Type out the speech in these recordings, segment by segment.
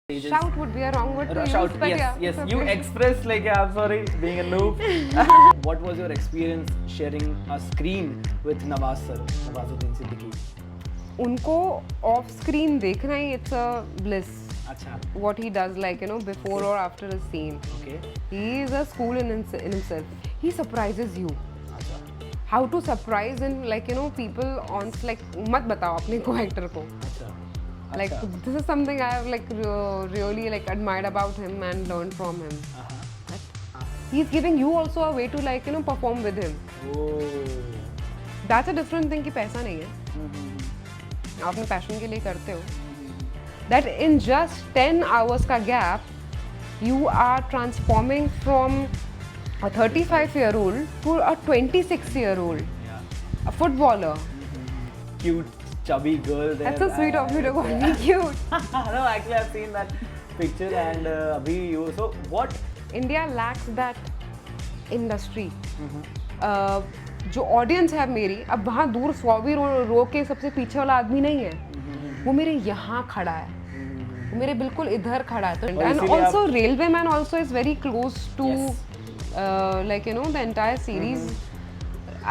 Stages. Shout would be a wrong word to use, Shout, but yes, yeah, yes. it's You okay. expressed like, I'm sorry, being a noob. What was your experience sharing a screen with Nawaz sir, Nawazuddin Siddiqui? उनको off screen देखना ही it's a bliss. अच्छा, What he does, like before or after a scene, okay. he is a school in himself. He surprises you. अच्छा, How to surprise and people on like मत बताओ अपने co-actor को. अच्छा. Like अच्छा. this is something I have really admired about him and learned from him. He's giving you also a way to perform with him. Oh. That's a different thing कि पैसा नहीं है. आप अपने पैशन के लिए करते हो. That in just 10 hours का gap, you are transforming from a 35-year-old to a 26-year-old, Yeah. a footballer. Cute, chubby girl there. That's so sweet of you to call me cute. No, actually I've seen that picture and abhi you. So what? India lacks that industry. जो audience है मेरी, अब वहाँ दूर 100 भी रो के सबसे पीछे वाला आदमी नहीं है, वो मेरे यहाँ खड़ा है, वो मेरे बिल्कुल इधर खड़ा है. तो and also railway man also is very close to the entire series.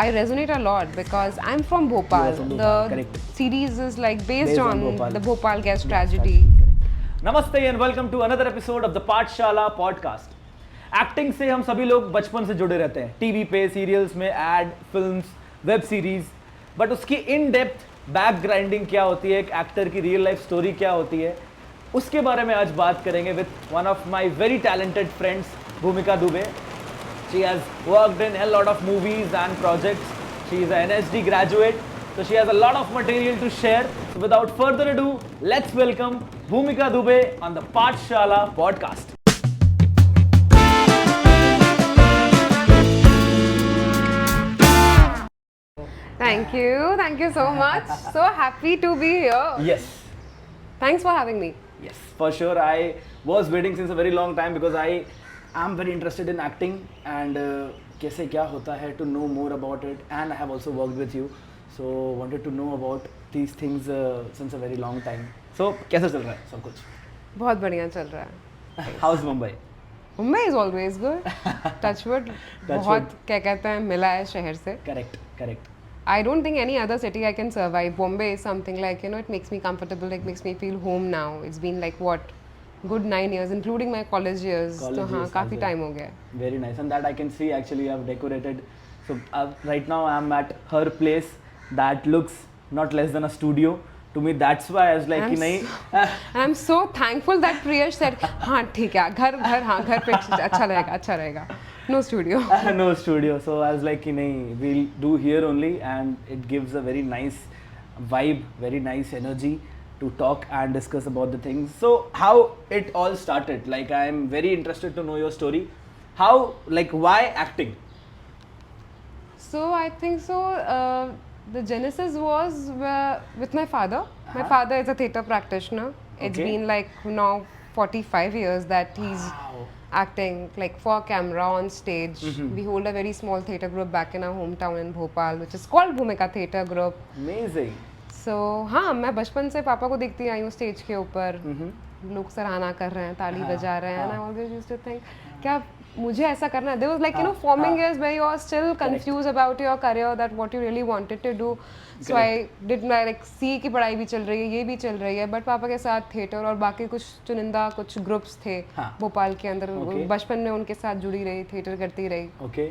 I resonate a lot because I'm from Bhopal. You are from Bhopal, The correct. series is like based on Bhopal. the Bhopal gas tragedy. नमस्ते and welcome to another episode of the Pathshala podcast. Acting से हम सभी लोग बचपन से जुड़े रहते हैं, टीवी पे, सीरियल्स में, ad, films, web series. But उसकी इन डेप्थ बैक ग्राइंडिंग क्या होती है, एक एक्टर की रियल लाइफ स्टोरी क्या होती है, उसके बारे में आज बात करेंगे with one of my very talented friends, भूमिका Dubey. She has worked in a lot of movies and projects. She is an NSD graduate, so she has a lot of material to share. So without further ado, let's welcome Bhumika Dubey on the Pathshala podcast. Thank you so much. So happy to be here. Yes, Thanks for having me. yes, for sure. I was waiting since a very long time because I am very interested in acting and कैसे क्या होता है, to know more about it. And I have also worked with you, so wanted to know about these things since a very long time. So कैसा चल रहा है सब कुछ? बहुत बढ़िया चल रहा है. How's Mumbai? Mumbai is always good. Touchwood. बहुत क्या कहते हैं मिला है शहर से. Correct, correct. I don't think any other city I can survive. Bombay is something like it makes me comfortable, like makes me feel home now. It's been like what, good 9 years, including my college years. तो हाँ काफी time हो गया. Very nice, and that I can see actually you have decorated. So right now I am at her place that looks not less than a studio. To me that's why I was like कि नहीं. I'm so thankful that Priyash said हाँ ठीक है घर पे अच्छा रहेगा. No studio. No studio. So I was like कि नहीं, we'll do here only, and it gives a very nice vibe, very nice energy to talk and discuss about the things. So how it all started? Like I am very interested to know your story. How, like why acting? So I think so. The genesis was with my father. My father is a theatre practitioner. It's Okay. been like now 45 years that he's Wow. acting like for camera on stage. We hold a very small theatre group back in our hometown in Bhopal, which is called Bhumika Theatre Group. Amazing. So हाँ मैं बचपन से पापा को देखती आई हूँ stage के ऊपर. लोग सराहना कर रहे हैं, ताली बजा रहे हैं. And I always used to think क्या मुझे ऐसा करना है. There was like forming years where you are still confused about your career, that what you really wanted to do. So I did like C की पढ़ाई भी चल रही है, ये भी चल रही है, बट पापा के साथ थिएटर और बाकी कुछ चुनिंदा कुछ ग्रुप्स थे भोपाल के अंदर. बचपन में उनके साथ जुड़ी रही, थिएटर करती रही. Okay.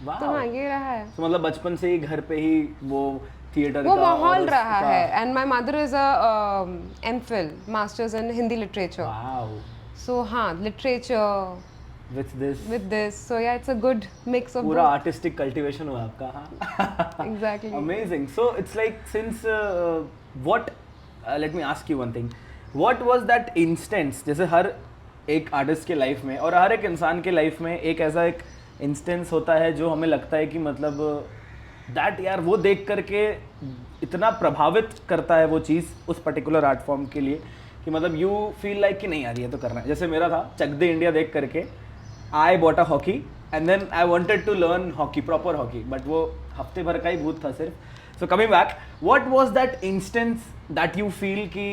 Wow. तो हाँ ये रहा है. तो मतलब बचपन से ही घर पे ही वो थिएटर वो का माहौल और रहा उसका- है. And my mother is a MPhil, masters in Hindi literature. Wow. सो हाँ literature With this with this, so yeah, it's a good mix of पूरा both. आर्टिस्टिक कल्टीवेशन हुआ आपका. हाँ. Exactly. Amazing. So it's like since what let me ask you one thing. What was that instance? जैसे हर एक artist के life में और हर एक इंसान के लाइफ में एक ऐसा एक इंस्टेंस होता है जो हमें लगता है कि मतलब दैट यार वो देख करके इतना प्रभावित करता है वो चीज़ उस पर्टिकुलर आर्ट फॉर्म के लिए कि मतलब यू फील लाइक कि नहीं यार ये तो करना है. जैसे मेरा था चक दे इंडिया देख करके I bought a hockey and then I wanted to learn hockey, proper hockey, but वो हफ्ते भर का ही भूत था सिर्फ. So coming back, what was that instance that you feel कि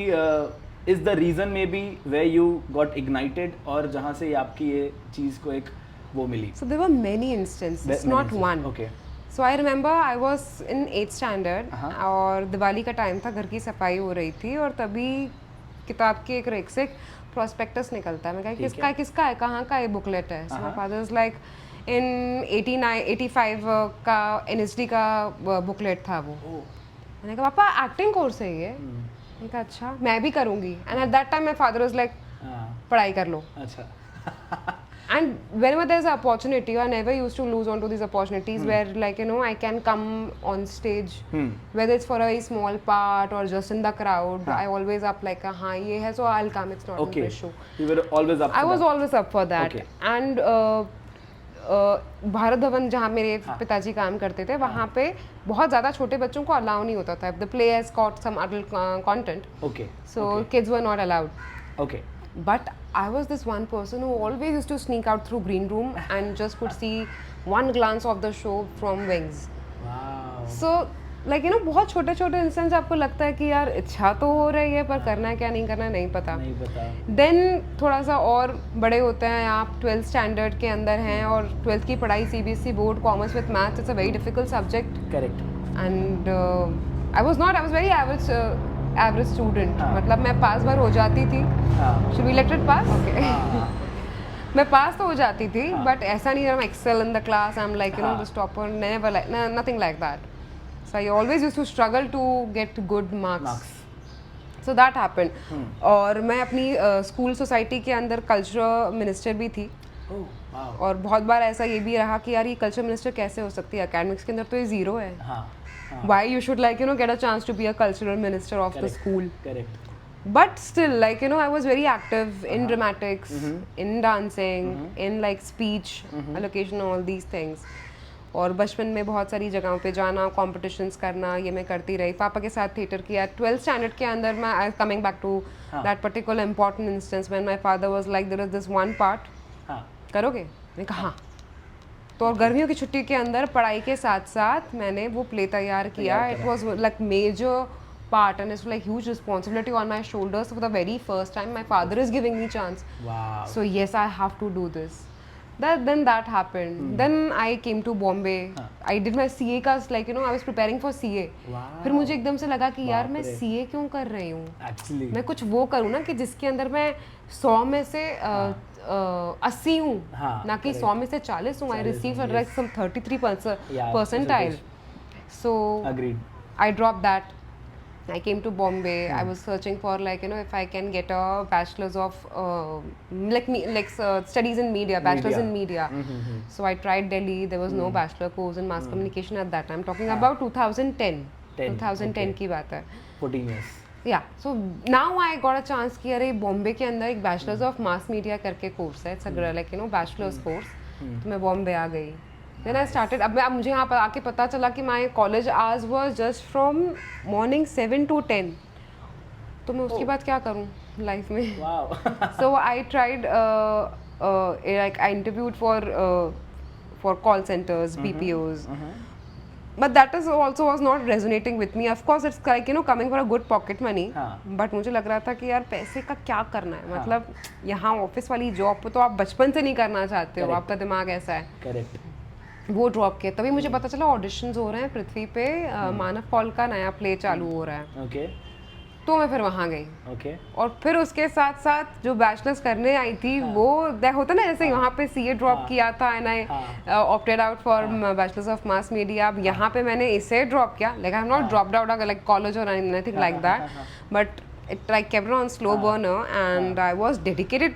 is the reason maybe way you got ignited, और जहाँ से आपकी ये चीज़ को एक वो मिली? So there were many instances, not one. Okay. So I remember I was in 8th standard और दिवाली का टाइम था, घर की सफाई हो रही थी और तभी किताब के एक रेक से प्रोस्पेक्टस निकलता है। मैं कहा किसका है, कहाँ का ये बुकलेट है? So my father is like in 85 का NSD का बुकलेट था वो। मैंने कहा पापा एक्टिंग कोर्स है ये? मैंने कहा अच्छा मैं भी करूँगी। And at that time my father was like पढ़ाई कर लो। अच्छा। And whenever there's an opportunity, I never used to lose on to these opportunities where, like, you know, I can come on stage, whether it's for a very small part or just in the crowd. I always up like, हाँ ये है, so I'll come. It's not an issue. You were always up. I was always up for that. Okay. And Bharat Bhavan जहाँ मेरे पिताजी काम करते थे, वहाँ पे बहुत ज़्यादा छोटे बच्चों को अलाउ नहीं होता था. If the play has got some adult content, okay, so kids were not allowed. Okay. But I was this one person who always used to sneak out through green room and just could see one glance of the show from wings. Wow. So like, you know, बहुत छोटे छोटे instance आपको लगता है कि यार इच्छा तो हो रही है पर करना है क्या नहीं करना है नहीं पता. Then थोड़ा सा और बड़े होते हैं आप, 12th स्टैंडर्ड के अंदर हैं और 12th की पढ़ाई CBSE board, commerce with maths, it's a very difficult subject. Correct. And I was very average student. मतलब मैं पास बार हो जाती थी. Should we let it pass? Okay. मैं पास तो हो जाती थी, but ऐसा नहीं I'm excel in the class. I'm like, you know, the topper. Never like, nothing like that. So I always used to struggle to get good marks. So that happened. और मैं अपनी स्कूल सोसाइटी के अंदर cultural minister भी थी. और बहुत बार ऐसा ये भी रहा कि यार ये कल्चर मिनिस्टर कैसे हो सकती है, एकेडमिक्स के अंदर तो ये जीरो है. Why you should, like, you know, get a chance to be a cultural minister of the school. Correct. But still, like, you know, I was very active in dramatics, in dancing, in like speech, allocation, all these things. और बचपन में बहुत सारी जगहों पे जाना, competitions करना, ये मैं करती रही. पापा के साथ थिएटर किया. 12th standard के अंदर मैं coming back to that particular important instance when my father was like, there is this one part, करोगे? मैंने कहा हाँ. तो और गर्मियों की छुट्टी के अंदर पढ़ाई के साथ साथ मैंने वो प्ले तैयार किया. It was like major part and it's like huge responsibility on my shoulders. For the very first time my father is giving me chance. So yes I have to do this. Then that happened. Then I came to Bombay. I did my CA का, like, you know, I was preparing for CA. फिर मुझे एकदम से लगा कि यार मैं CA क्यों कर रही हूँ. मैं कुछ वो करूँ ना कि जिसके अंदर मैं 100 में से 80 हूँ, ना कि 100 में से 40 हूँ. I received like some 33% percentile. So I dropped that. I came to Bombay. I was searching for, like, you know, if I can get a bachelor's of studies in media, bachelor's in media. So I tried Delhi. There was no bachelor course in mass communication at that time. Talking about 2010. 2010 की बात है. 14 years. Yeah. So now I got a chance कि अरे बॉम्बे के अंदर एक bachelor's of mass media करके course है. It's a like, you know, bachelor's course. तो मैं बॉम्बे आ गई. Then I started. अब मुझे यहाँ पर आके पता चला कि my college hours was just from morning 7 to 10. तो मैं उसके बाद क्या करूँ लाइफ में? So I tried like I interviewed for call centers, BPOs. But that is also was not resonating with me. Of course, it's like, you know, coming for a good pocket money. But मुझे लग रहा था कि यार पैसे का क्या करना है. मतलब यहाँ ऑफिस वाली जॉब तो आप बचपन से नहीं करना चाहते हो. आपका दिमाग ऐसा है. Correct. वो ड्रॉप किया. तभी मुझे पता चला ऑडिशंस हो रहे हैं पृथ्वी पे. मानव पॉल का नया प्ले चालू हो रहा है. Okay. तो मैं फिर वहाँ गई. Okay. और फिर उसके साथ साथ जो बैचलर्स करने आई थी वो होता ना जैसे वहाँ पे CA ड्रॉप किया था and I opted out for bachelors of mass media. अब यहाँ पे मैंने इसे ड्रॉप किया. Like I have not dropped out like college और anything like that, but it like kept on slow burner and I was dedicated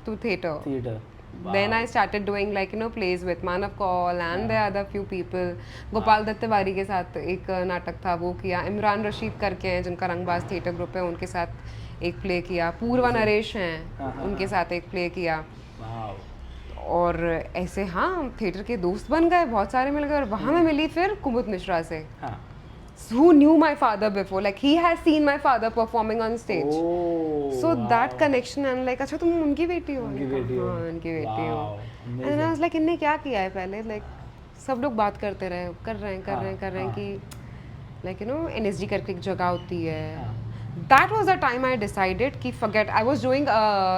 to theatre. Then I started doing, like, you know, plays with Manav Kaul and there are other few people. Gopal Dutt Tiwari के साथ एक नाटक था वो किया. इमरान रशीद करके हैं जिनका रंगबाज थिएटर ग्रुप है, उनके साथ एक प्ले किया. पूर्वा नरेश हैं, उनके साथ एक प्ले किया. और ऐसे हाँ थिएटर के दोस्त बन गए, बहुत सारे मिल गए. और वहाँ मैं मिली फिर कुमुद मिश्रा से, who knew my father before, like he has seen my father performing on stage. So that connection and like अच्छा तुम उनकी बेटी हो. उनकी बेटी हो. And I was like इनने क्या किया है पहले. like सब लोग बात करते रहे, कर रहे हैं कि like, you know, NSD करके एक जगह होती है, That was the time I decided कि forget. I was doing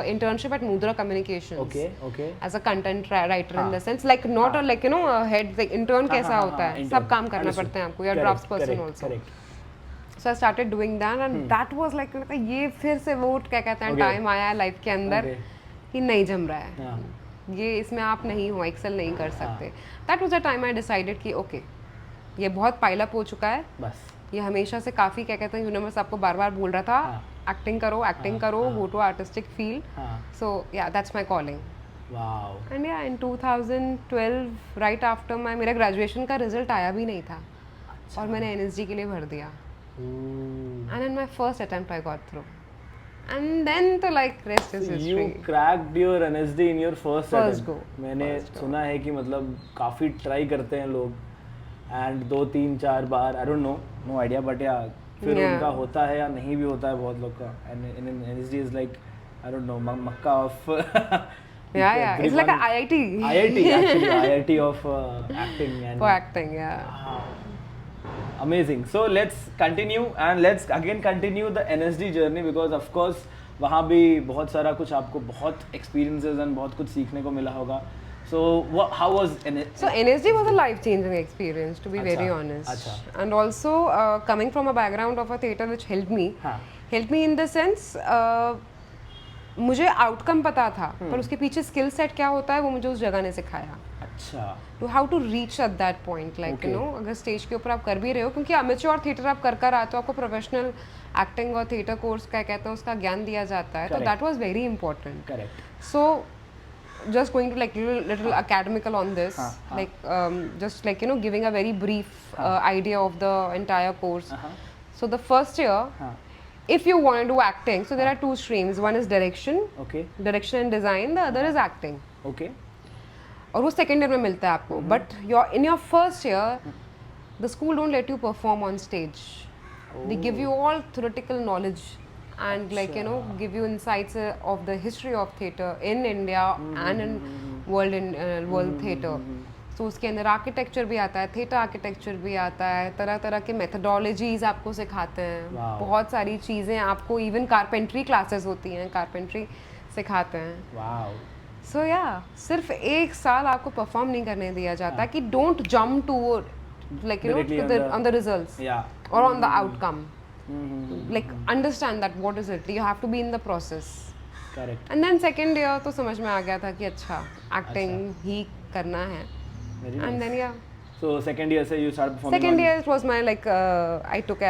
internship at Mudra Communications. Okay. As a content writer in the sense, like not a like a head, like intern कैसा होता है, सब काम करना पड़ता है आपको, या drafts person also. Correct. So I started doing that and that was like ये फिर से वो क्या कहते हैं time आया लाइफ के अंदर कि नहीं जम रहा है, ये इसमें आप नहीं हो, एक्सेल नहीं कर सकते. That was the time I decided कि okay, ये बहुत पाइल अप हो चुका है, बस ये हमेशा से काफ़ी क्या कहते हैं यूनिवर्स आपको बार बार बोल रहा था एक्टिंग करो, गो टू आर्टिस्टिक फील्ड. सो या that's my calling. Wow. And या इन 2012 राइट आफ्टर माय मेरा ग्रेजुएशन का रिजल्ट आया भी नहीं था और मैंने एनएसडी के लिए भर दिया. And in my first attempt I got through. And then तो like rest is history. You cracked your NSD in your first go. मैंने सुना है कि मतलब काफ़ी ट्राई करते हैं लोग and 2-3-4 bar, I don't know idea, but या फिर उनका होता है या नहीं भी होता है बहुत लोग का. And NSD is like I don't know Mecca of yeah it's like a IIT actually IIT of acting and for acting. Amazing. So let's continue and let's again continue the NSD journey because of course वहाँ भी बहुत सारा कुछ आपको बहुत experiences and बहुत कुछ सीखने को मिला होगा. So how was NSD? So NSD was a life-changing experience, to be very honest. And also coming from a background of a theatre which helped me in the sense मुझे outcome पता था पर उसके पीछे स्किल सेट क्या होता है वो मुझे उस जगह ने सिखाया. अच्छा. To how to reach at that point, like you know अगर स्टेज के ऊपर आप कर भी रहे हो, क्योंकि अमेच्योर थिएटर आप कर आते हो, आपको प्रोफेशनल एक्टिंग और थिएटर कोर्स क्या कहते हैं उसका ज्ञान दिया जाता है, तो that was very important. Correct. So just going to like little academical on this, like just like you know giving a very brief idea of the entire course. So the first year, if you want to do acting, so there are two streams. One is direction, direction and design. The other is acting. Okay. और वो second year में मिलता है आपको. But in your first year, the school don't let you perform on stage. They give you all theoretical knowledge. And like you know give you insights of the history of theatre in India and in world theatre. So उसके अंदर architecture भी आता है, theatre architecture भी आता है, तरह तरह के मेथडोलॉजीज आपको सिखाते हैं, बहुत सारी चीज़ें आपको, इवन कारपेंट्री क्लासेस होती हैं, कारपेंट्री सिखाते हैं. सो या सिर्फ एक साल आपको परफॉर्म नहीं करने दिया जाता कि don't jump to like you know on the results और on the outcome. Like understand that what is it, you have to be in the process. Correct. And then second year तो समझ में आ गया था कि अच्छा acting ही करना है. Very and nice. then yeah. So second year से you started performing. Second year it was my like I took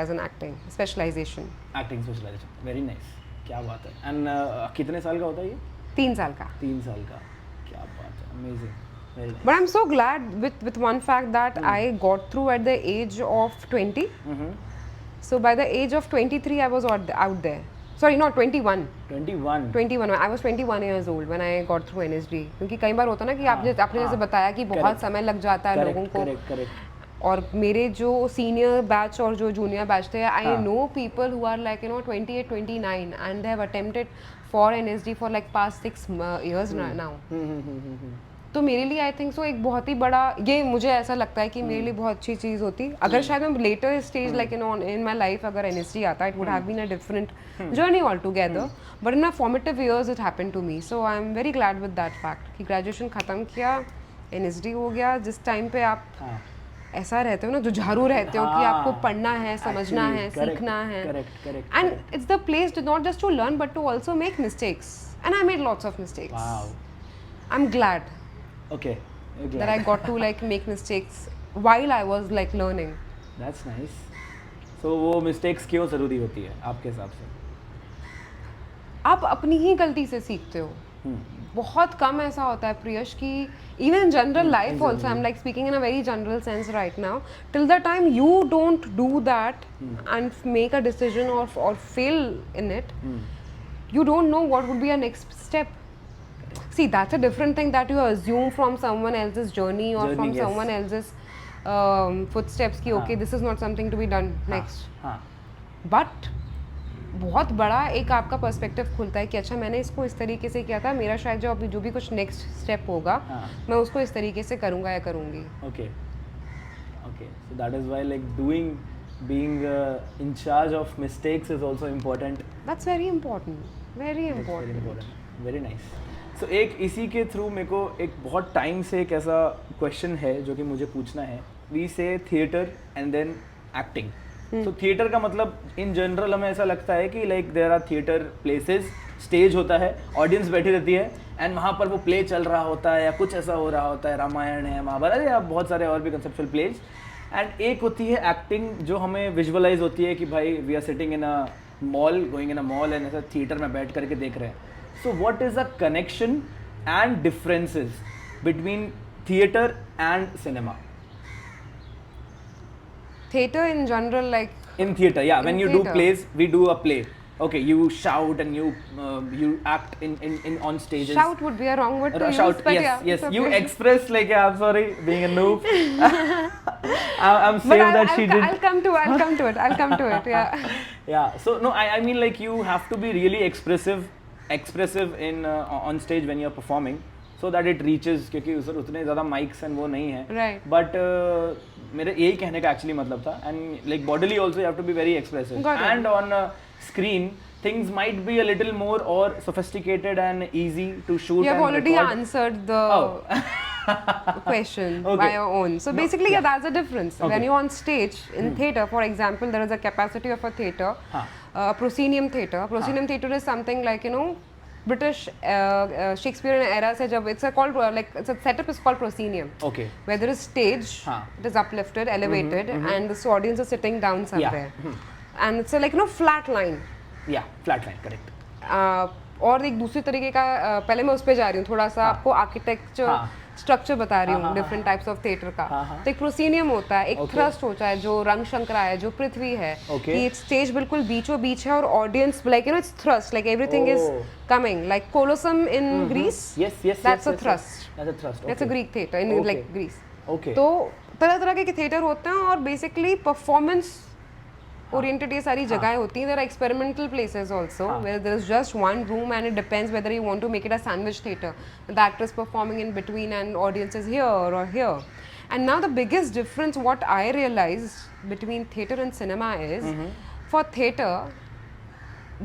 as an acting specialization. Acting specialization. Very nice. क्या बात है. And कितने साल का होता है ये? 3 साल का. 3 साल का. क्या बात है. Amazing. Very nice. But I'm so glad with one fact that I got through at the age of 20. So by the age of 23 I was out there. Sorry, not 21. 21. I was 21 years old when I got through NSD. क्योंकि कई बार होता है ना कि आपने जैसे बताया कि बहुत समय लग जाता है लोगों को. और मेरे जो सीनियर बैच और जो जूनियर बैच थे, I know people who are like you know 28, 29 and they have attempted for NSD for like past 6 years now. तो मेरे लिए आई थिंक सो एक बहुत ही बड़ा, ये मुझे ऐसा लगता है कि मेरे लिए बहुत अच्छी चीज़ होती. अगर शायद मैं later stage like in my life अगर एनएसडी आता, it would have been a different journey all together, but in my formative years it happened to me. So I am very glad with that fact कि graduation ख़त्म किया, NSD हो गया. जिस time पे आप ऐसा रहते हो ना, जुझारू रहते हो कि आपको पढ़ना है, समझना है, सीखना है, and it's the place not just to learn but to also make mistakes, and I made lots of mistakes. I am glad that I got to like make mistakes while I was like learning. That's nice. So वो mistakes क्यों ज़रूरी होती है आपके हिसाब से? आप अपनी ही गलती से सीखते हो. बहुत कम ऐसा होता है प्रियश कि even in general life also, I'm like speaking in a very general sense right now, till the time you don't do that and make a decision or fail in it, you don't know what would be your next step. See, that's a different thing that you assume from someone else's journey or from someone else's footsteps कि okay, this is not something to be done next. But बहुत बड़ा एक आपका perspective खुलता है कि अच्छा मैंने इसको इस तरीके से किया था, मेरा शायद जो भी कुछ नेक्स्ट स्टेप होगा मैं उसको इस तरीके से करूँगा या करूँगी. Okay. So that is why like doing being in charge of mistakes is also important. That's very important, very That's important. very important. Very nice. So एक इसी के थ्रू मेरे को एक बहुत टाइम से एक ऐसा क्वेश्चन है जो कि मुझे पूछना है. We say theater and then acting. So theater का मतलब in general हमें ऐसा लगता है कि like there are theater places, stage होता है, ऑडियंस बैठी रहती है एंड वहाँ पर वो प्ले चल रहा होता है या कुछ ऐसा हो रहा होता है, रामायण है, महाभारत या बहुत सारे और भी कंसेप्चुअल प्लेज. एंड एक होती है एक्टिंग जो हमें विजुअलाइज होती है कि भाई we are sitting in a mall, going in a mall and ऐसा थिएटर में बैठ करके देख रहे हैं. So what is a connection and differences between theatre and cinema? Theater in general, like In theater, yeah, In when you theatre. do plays, we do a play. Okay, you shout and you act in on stages. shout would be a wrong word to Shout, use, but yes, yeah, yes. it's You okay. express like, yeah, I'm sorry, being a noob. I'm But saying that she did. I'll come to it. Yeah. Yeah. So no, I mean like you have to be really expressive in on stage when you're performing, so that it reaches. क्योंकि उस उतने ज़्यादा mics and वो नहीं है. Right. But मेरे यही कहने का actually मतलब था. And like bodily also you have to be very expressive. Got it. And on screen things might be a little more or sophisticated and easy to shoot. You have and already record. answered the question Okay. by your own. So basically, yeah, that's the difference. Okay. When you're on stage in theatre, for example, there is a capacity of a theatre, हाँ. proscenium theatre. Proscenium theatre is something like, you know, British Shakespearean era se jab it's a called like it's a setup is called proscenium, Okay. where there is stage, हाँ. it is uplifted, elevated, and this audience is sitting down somewhere, and it's a like, you know, flat line. Yeah, flat line, correct. और एक दूसरी तरीके का पहले मैं उस पे जा रही हूँ, थोड़ा सा आपको आर्किटेक्चर हाँ. स्ट्रक्चर बता रही हूँ हाँ, डिफरेंट टाइप्स ऑफ थिएटर का. हाँ. तो एक प्रोसीनियम होता है, एक Okay. थ्रस्ट होता है, जो रंग शंकरा है, जो पृथ्वी है, Okay. कि स्टेज बिल्कुल बीचों बीच है और audience like, you know, it's thrust, like everything is Oh. Coming, like colosseum in Greece. Yes. That's a yes, thrust. Yes. That's a thrust. That's a Okay. Greek theatre in Okay. Like Greece. Okay. तो तरह तरह के theatre होते हैं और basically performance oriented ये सारी जगहें होती हैं. There are experimental places also where there is just one room and it depends whether you want to make it a sandwich theatre, the actors performing in between and audience is here और here. And now the biggest difference what I realised between theatre and cinema is, for theatre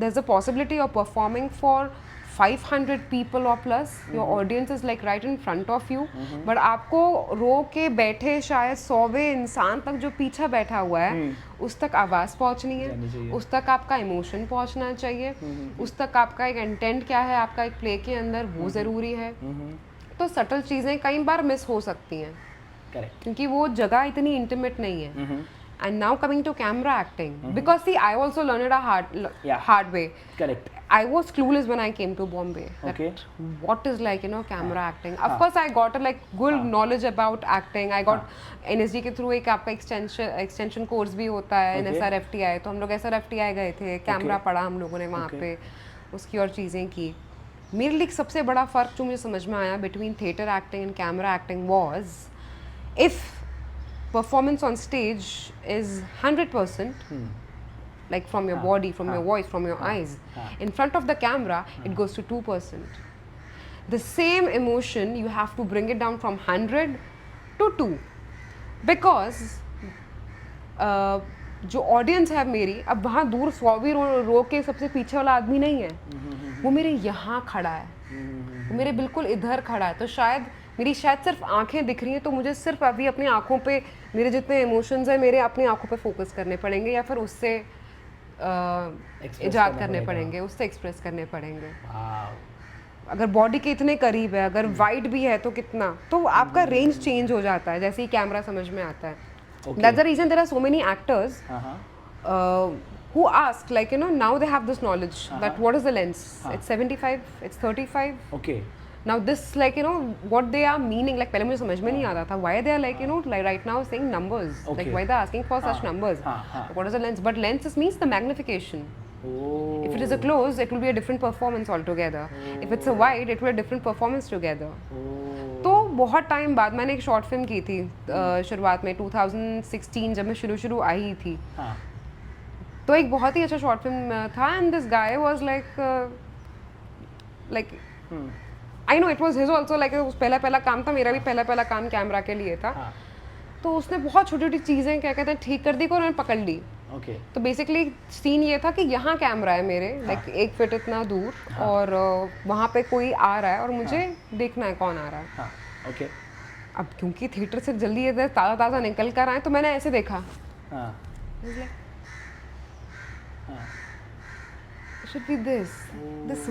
there's a possibility of performing for 500 people or plus. Your audience is like right in front of you, but आपको रो के बैठे शायद 100वें इंसान तक जो पीछे बैठा हुआ है उस तक आवाज़ पहुंचनी जानी है, चाहिए. उस तक आपका इमोशन पहुंचना चाहिए, उस तक आपका एक इंटेंट क्या है आपका एक प्ले के अंदर वो ज़रूरी है. तो सटल चीज़ें कई बार मिस हो सकती हैं Correct. क्योंकि वो जगह इतनी इंटीमेट नहीं है. And now coming to camera acting, because see, I also learned it a hard way. Correct. I was clueless when I came to Bombay. that Okay. What is like, you know, camera acting? Of course, I got a like good knowledge about acting. I got NSG के through एक आपका extension course भी होता है, Okay. NSR-FTI. तो हम लोग SR-FTI गए थे, कैमरा Okay. पढ़ा हम लोगों ने वहाँ Okay. पे, उसकी और चीज़ें की. मेरे लिए सबसे बड़ा फ़र्क जो मुझे समझ में आया between theatre acting and camera acting was, if performance on stage is 100%, like from your body, from your voice, from your eyes, in front of the camera it goes to 2%. The same emotion you have to bring it down from 100 to 2, because जो audience है मेरी, अब वहाँ दूर 100 भी रो के सबसे पीछे वाला आदमी नहीं है, वो मेरे यहाँ खड़ा है, वो मेरे बिल्कुल इधर खड़ा है. तो शायद मेरी सिर्फ आंखें दिख रही हैं, तो मुझे सिर्फ अभी अपनी आंखों पे मेरे जितने इमोशंस हैं मेरे अपनी आंखों पे फोकस करने पड़ेंगे, या फिर उससे इजाद करने पड़ेंगे, उससे एक्सप्रेस करने पड़ेंगे. Wow. अगर बॉडी के इतने करीब है, अगर वाइड भी है तो कितना, तो आपका रेंज चेंज हो जाता है जैसे ही कैमरा समझ में आता है. Okay. That's the reason there are so many actors Uh-huh. who ask, like, you know, now they have this knowledge that what is the lens? It's 75, it's 35. Okay. Now this, like, you know, what they are meaning, like पहले मुझे समझ में नहीं आता था, why they are like, you know, like right now saying numbers, like Okay. why they are asking for such numbers. What is the lens? But lens just means the magnification. Oh. If it is a close, it will be a different performance altogether. If it's a wide, it will be a different performance together. तो बहुत time बाद मैंने एक short film की थी शुरुआत में 2016 जब मैं शुरू आई थी. हाँ. तो एक बहुत ही अच्छा शॉर्ट फिल्म था, and this guy was like I know it was his also, like पहला काम था, मेरा भी पहला काम कैमरा के लिए था. तो उसने बहुत छोटी छोटी चीज़ें क्या कहते हैं ठीक कर दी और उन्होंने पकड़ ली। ओके तो बेसिकली सीन ये था कि यहाँ कैमरा है मेरे लाइक 1 फीट इतना दूर और वहाँ पे कोई आ रहा है और मुझे देखना है कौन आ रहा है। हाँ ओके अब क्योंकि थिएटर से जल्दी ये ताज़ा ताज़ा निकल कर आए तो मैंने ऐसे देखा, हाँ should be this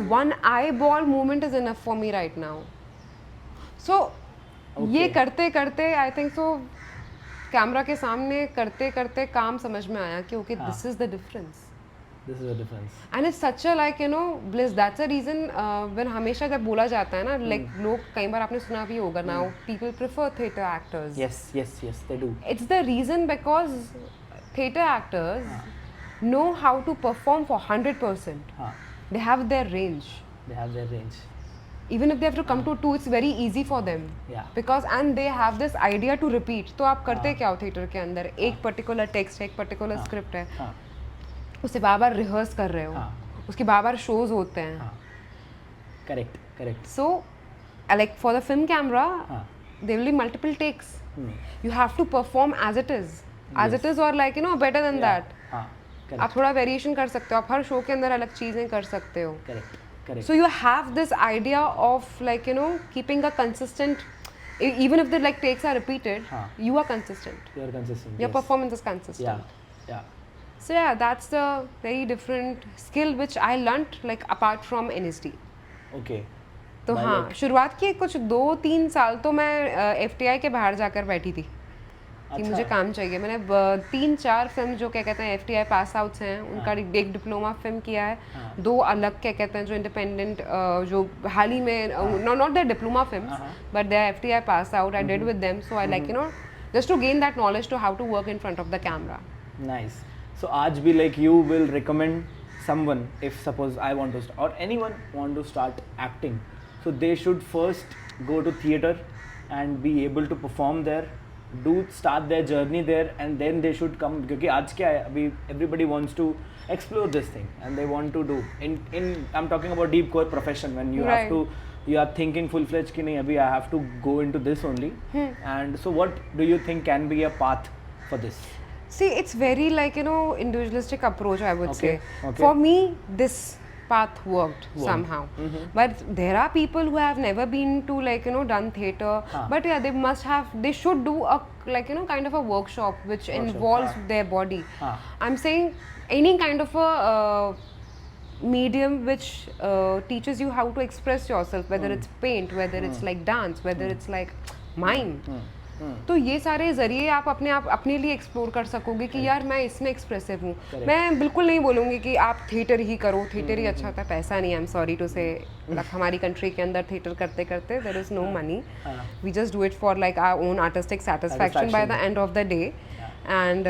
one eyeball movement is enough for me right now. So ये करते करते आई थिंक सो कैमरा के सामने करते करते काम समझ में आया कि okay this is the difference and it's such a like you know bliss that's a reason when हमेशा जब बोला जाता है ना लाइक लोग कई बार आपने सुना भी होगा now people prefer theatre actors yes they do it's the reason because theatre actors know how to perform for 100%. They have their range. Even if they have to come to 2, it's very easy for them. Because and they have this idea to repeat. तो आप करते क्या हो theatre के अंदर? एक particular text है, एक particular script है, उसे बार-बार rehearse कर रहे हो, उसके बार-बार shows होते हैं. Correct. So, like for the film camera, there will be multiple takes. You have to perform as it is, or like you know better than that. आप थोड़ा वेरिएशन कर सकते हो, आप हर शो के अंदर अलग चीज़ें कर सकते हो. Correct. So you have this idea of like you know keeping a consistent, even if the like takes are repeated, you are consistent. You are consistent. Your performance is consistent. Yeah. So yeah, that's the very different skill which I learnt like apart from NSD. Okay. तो हाँ, शुरुआत की कुछ 2-3 साल तो मैं FTI के बाहर जाकर बैठी थी कि मुझे काम चाहिए. मैंने 3-4 फिल्म जो क्या कहते हैं FTI पास आउट्स हैं उनका एक डिप्लोमा फिल्म किया है, 2 अलग क्या कहते हैं जो इंडिपेंडेंट जो हाल ही में not the diploma films but they are FTI pass out. I did with them so I like you know just to gain that knowledge to how to work in front of the camera. Nice. So आज भी like you will recommend someone if suppose I want to or anyone want to start acting, so they should first go to theater and be able to perform there, start their journey there, and then they should come. क्योंकि आज क्या है अभी everybody wants to explore this thing and they want to do in I'm talking about deep core profession when you have to you are thinking full fledged कि नहीं अभी I have to go into this only. And so what do you think can be a path for this? See, it's very like you know individualistic approach I would say. Okay. For me this path worked somehow. But there are people who have never been to like you know done theater, but yeah they should do a like you know kind of a workshop which involves their body. I'm saying any kind of a medium which teaches you how to express yourself, whether it's paint, whether it's like dance, whether it's like mime. तो ये सारे जरिए आप अपने लिए explore कर सकोगे कि यार मैं इसमें एक्सप्रेसिव हूँ. मैं बिल्कुल नहीं बोलूँगी कि आप थिएटर ही करो, थिएटर ही अच्छा होता है, पैसा नहीं है. आई एम सॉरी टू से हमारी कंट्री के अंदर थिएटर करते करते there is no money. We just do it for like our own artistic satisfaction by the end of the day. And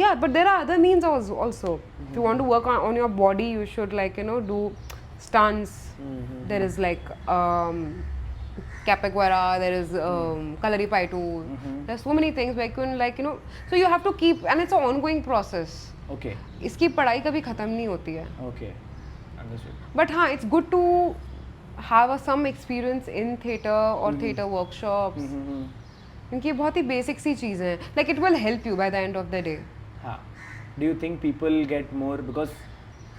yeah, but there are other means also. If you want to work on your body, you should like you know do stunts. There is like Capoeira, there is Kalaripayattu. There's so many things where you can like you know. So you have to keep, and it's an ongoing process. Okay. इसकी पढ़ाई कभी खत्म नहीं होती है. Okay. Understood. But हाँ, it's good to have some experience in theater or theater workshops. क्योंकि ये बहुत ही बेसिक सी चीज़ें हैं. Like it will help you by the end of the day. हाँ. Do you think people get more because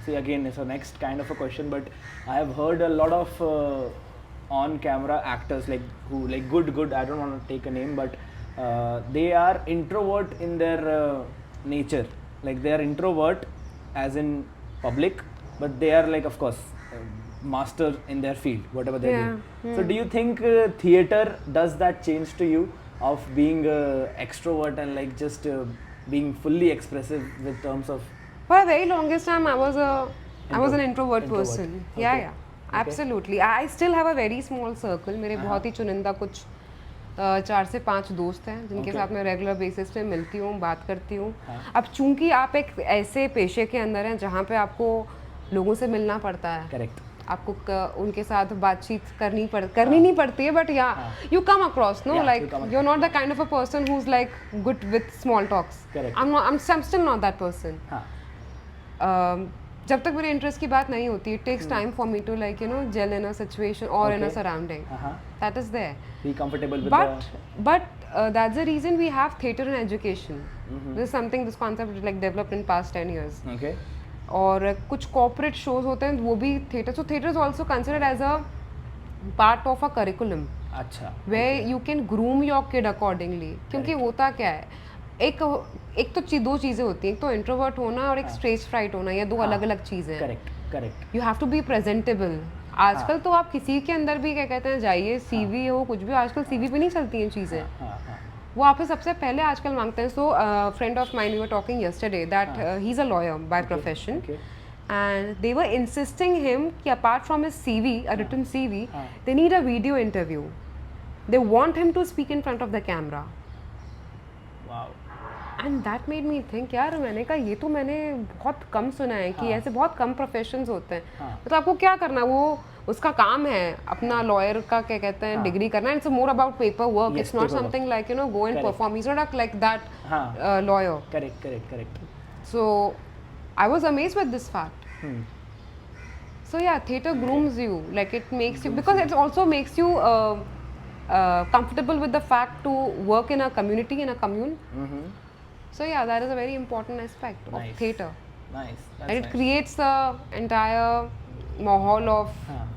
see again it's a next kind of a question, but I have heard a lot of on camera actors like who like good I don't want to take a name, but they are introvert in their nature. Like they are introvert as in public, but they are like of course master in their field whatever they do. So do you think theater does that change to you of being extrovert and like just being fully expressive with terms of? For a very longest time I was an introvert person. Yeah. Absolutely. I still have a very small circle. मेरे बहुत ही चुनिंदा कुछ 4 से 5 दोस्त हैं जिनके साथ मैं रेगुलर बेसिस पे मिलती हूँ, बात करती हूँ. अब चूंकि आप एक ऐसे पेशे के अंदर हैं जहाँ पे आपको लोगों से मिलना पड़ता है. Correct. आपको उनके साथ बातचीत करनी नहीं पड़ती है, but yeah you come across no like you are not the kind of a person who is like good with small talks. I'm still not that person. जब तक मेरे इंटरेस्ट की बात नहीं होती, it takes time for me to like you know gel in a situation or in a surrounding. That is there. Be comfortable with but that's the reason we have theatre in education. This is something, this concept is like developed in past 10 years. Okay. और कुछ corporate shows होते हैं वो भी theatre, so theatre is also considered as a part of a curriculum अच्छा. where you can groom your kid accordingly. क्योंकि होता क्या है, एक तो दो चीज़ें होती हैं, एक तो इंट्रोवर्ट होना और एक स्टेज फ्राइट होना, ये दो अलग अलग चीज़ें हैं. Correct. You have to be presentable. आजकल तो आप किसी के अंदर भी क्या कहते हैं जाइए, सीवी हो कुछ भी, आजकल सीवी पे नहीं चलती हैं चीज़ें. वो आपसे सबसे पहले आजकल मांगते हैं. So friend of mind we were talking yesterday that he is a lawyer by profession, and they were insisting him कि apart from his CV, a written CV, they need a video interview. They want him to speak in front of the camera. Wow. And that made me think, यार मैंने कहा ये तो मैंने बहुत कम सुना है कि ऐसे बहुत कम प्रोफेशंस होते हैं. मतलब आपको क्या करना है, वो उसका काम है अपना लॉयर का क्या कहते हैं डिग्री करना. It's more about paper work. It's not something like you no go and perform. Is not like that lawyer. Correct. So I was amazed with this fact. So yeah, theatre grooms you, like it makes you, because it also makes you comfortable with the fact to work in a community, in a commune. So yeah, that is a very important aspect of theatre. Nice. And it creates a entire माहौल of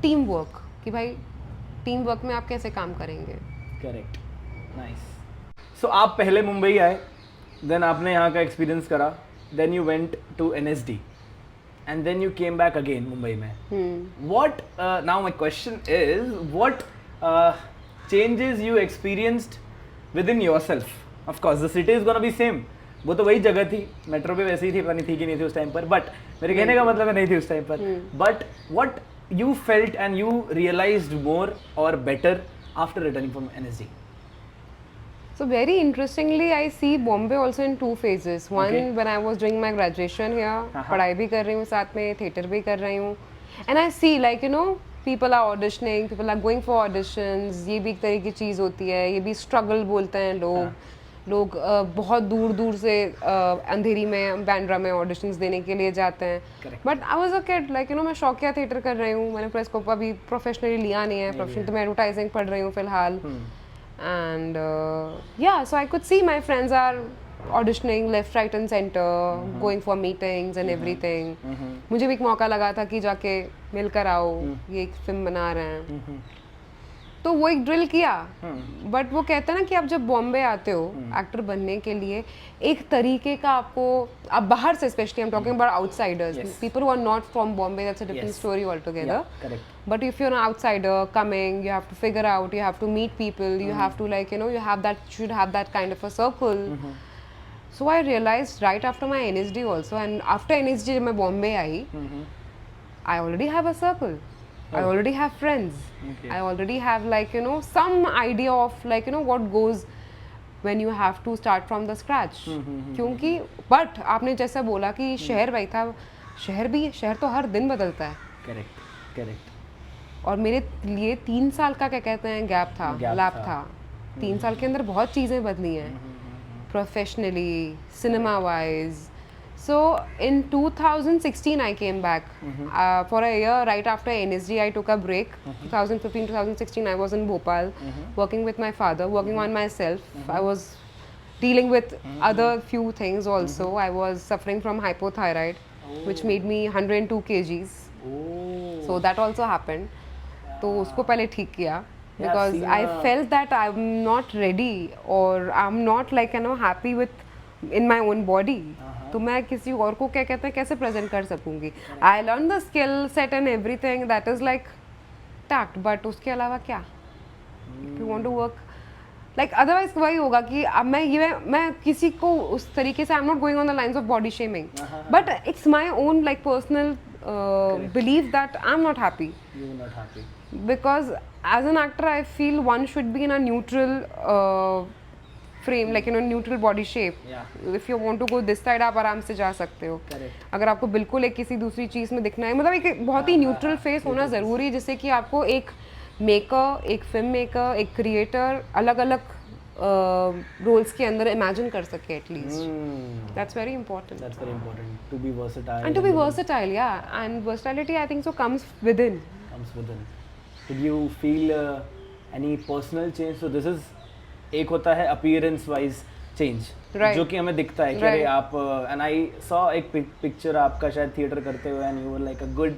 teamwork कि भाई teamwork में आप कैसे काम करेंगे. Correct. Nice. So आप पहले मुंबई आए, then आपने यहाँ का experience करा, then you went to NSD, and then you came back again Mumbai में. What now my question is, what changes you experienced within yourself? Of course the city is gonna be same. वो तो वही जगह थी, metro पे वैसे ही थी, पता नहीं थी कि नहीं थी उस टाइम पर, बट मेरे कहने का मतलब है नहीं थी उस टाइम पर. But what you felt and you realized more or better after returning from NSD? So very interestingly, I see Bombay also in two phases. One, when I was doing my graduation here, पढ़ाई भी कर रही हूँ साथ में, theatre भी कर रही हूँ, and I see like you know people are auditioning, people are going for auditions. ये भी एक तरह की चीज़ होती है, ये भी struggle बोलते हैं लोग बहुत दूर से अंधेरी में बैंड्रा में ऑडिशंस देने के लिए जाते हैं. But I was a kid like you no मैं शौकिया थिएटर कर रही हूँ. मैंने प्रेस को अभी प्रोफेशनली लिया नहीं है. प्रोफेशनल तो मैं एडवर्टाइजिंग पढ़ रही हूँ फिलहाल. And yeah, so I could see my friends are auditioning left, right and center, going for meetings and everything. मुझे भी एक मौका लगा था कि जाके मिलकर आओ, ये एक फिल्म बना रहे हैं. तो वो एक ड्रिल किया. बट वो कहते हैं ना कि आप जब बॉम्बे आते हो एक्टर बनने के लिए, एक तरीके का आपको, आप बाहर से specially I am talking about outsiders, people who are not from Bombay, that's a different story all together. But if you're an outsider coming, you have to figure out, you have to meet people, you have to like, you know, should have that kind of a circle. So I realized right after my NSD also, and after NSD जब मैं बॉम्बे आई, I already have a circle. I already have friends. I already have like, you know, some idea of like, you know, what goes when you have to start from the scratch. क्योंकि but आपने जैसा बोला कि शहर वही था, शहर तो हर दिन बदलता है. Correct. और मेरे लिए 3 साल का क्या कहते हैं गैप था. 3 साल के अंदर बहुत चीज़ें बदली हैं professionally, cinema wise. So in 2016 I came back for a year. Right after NSD I took a break. 2015-2016 I was in Bhopal working with my father, working on myself. I was dealing with other few things also. I was suffering from hypothyroid, which made me 102 kgs. So that also happened. तो उसको पहले ठीक किया because I felt that I'm not ready or I'm not like you know happy with in my own body. तो मैं किसी और को क्या कहते हैं कैसे प्रेजेंट कर सकूंगी. I learned the skill set and everything that is like tact, but उसके अलावा क्या? If you want to work like otherwise वही होगा कि अब मैं किसी को उस तरीके से I'm not going on the lines of body shaming, but it's my own like personal belief that I'm not happy. You're not happy. Because as an actor I feel one should be in a neutral frame, like you know neutral body shape. If you want to go this side आप आराम से जा सकते हो. अगर आपको बिल्कुल एक किसी दूसरी चीज़ में दिखना है, मतलब एक बहुत ही न्यूट्रल फेस होना ज़रूरी है जिससे कि आपको एक मेकर, एक फिल्म मेकर, एक क्रिएटर अलग अलग रोल्स के अंदर इमेजिन कर सके at least. That's very important. That's very important to be versatile. And to be versatile, yeah. And versatility I think so comes within. Did you feel any personal change? So this is एक होता है appearance wise change, Right. जो कि हमें दिखता है कि अरे Right. आप, एंड आई सॉ एक पिक्चर आपका शायद थिएटर करते हुए, and you were like a good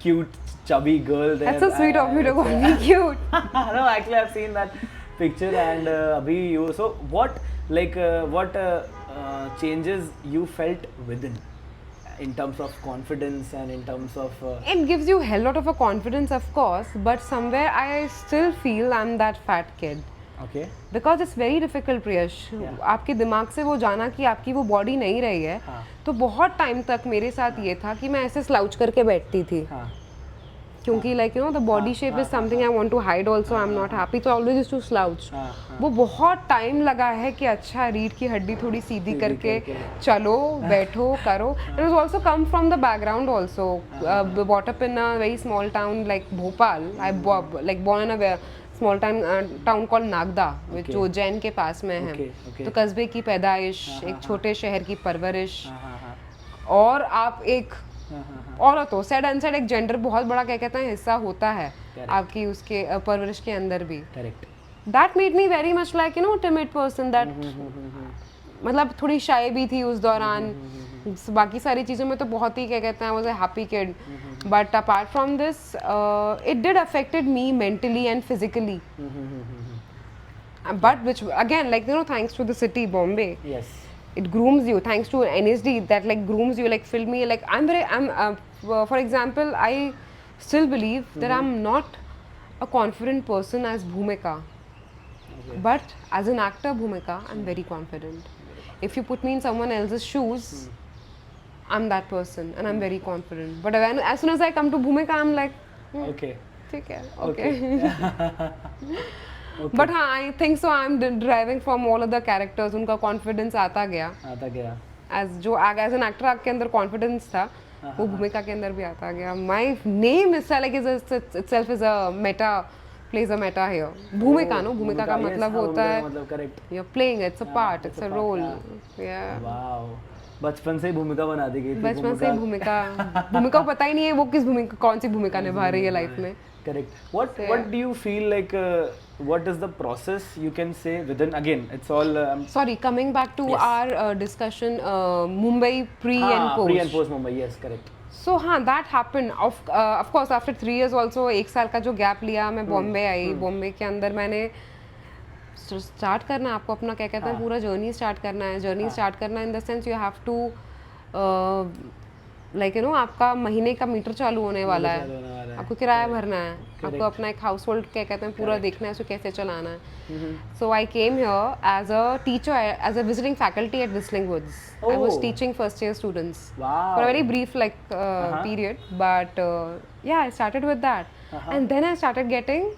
cute chubby girl there. That's so sweet of you to call me cute. No, actually I've seen that picture, and abhi you, so what, like what changes you felt within in terms of confidence and in terms of It gives you a hell lot of a confidence, of course, but somewhere I still feel I'm that fat kid. okay, because it's very difficult Priyash, आपके दिमाग से वो जाना कि आपकी वो body नहीं रही है. हाँ. तो बहुत टाइम तक मेरे साथ ये था कि मैं ऐसे स्लाउच करके बैठती थी, हाँ, क्योंकि like you know the body shape is something I want to hide also. I am not happy, तो ऑलवेज यूज्ड टू स्लाउच. वो बहुत टाइम लगा है कि अच्छा रीढ़ की हड्डी थोड़ी सीधी करके चलो, बैठो, करो. It was also come from the background also. Brought up in a very small town like Bhopal. I like born in a small town called Nagda, जो उज्जैन के पास में है. तो कस्बे की पैदाइश, एक छोटे शहर की परवरिश, और आप एक औरत हो, सेड अनसेड एक जेंडर बहुत बड़ा क्या कहते हैं हिस्सा होता है आपकी उसके परवरिश के अंदर भी. Correct. That made me very much like you no timid person. That मतलब थोड़ी शाय भी थी उस दौरान. बाकी सारी चीज़ों में तो बहुत ही क्या कहते हैं was a happy kid. But apart from this it did affected me mentally and physically. But which again, like you know, thanks to the city Bombay, Yes. it grooms you. Thanks to NSD that like grooms you, like filled me. Like I'm for example, I still believe that I'm not a confident person as Bhumika. But as an actor Bhumika, I'm very confident. If you put me in someone else's shoes, I'm that person and I'm very confident. But when, as soon as I come to Bhumika, I'm like, Okay. ठीक है, okay. But हाँ, I think so. I'm deriving from all of the characters. उनका confidence आता गया. As जो as an actor आपके अंदर confidence था, वो भूमिका के अंदर भी आता गया. My name is like itself is a meta, plays a meta here. भूमिका नो, भूमिका का मतलब होता है you're playing, it's a part, it's a role. Yeah. Wow. बचपन से ही भूमिका बना दी गई थी. बचपन से ही भूमिका को पता ही नहीं है वो किस भूमिका, कौन सी भूमिका निभा रही है लाइफ में. Correct. What do you feel like? What is the process you can say within? Again, it's all. Sorry, coming back to our discussion, Mumbai pre and post. Pre and post Mumbai, yes, correct. So हाँ, that happened. Of course, after 3 years also, एक साल का जो gap लिया, मैं बॉम्बे आई. बॉम्बे के अंदर मैंने स्टार्ट करना, आपको अपना क्या कहते हैं पूरा जर्नी स्टार्ट करना है. जर्नी स्टार्ट करना in the sense you have to like you know, आपका महीने का मीटर चालू होने वाला है, आपको किराया भरना है, आपको अपना एक हाउस होल्ड क्या कहते हैं पूरा देखना है, उसको कैसे चलाना है. So I came here as a teacher, as a visiting faculty at Whistling Woods. I was teaching first year students for a very brief like period. But yeah, I started with that. And then I started getting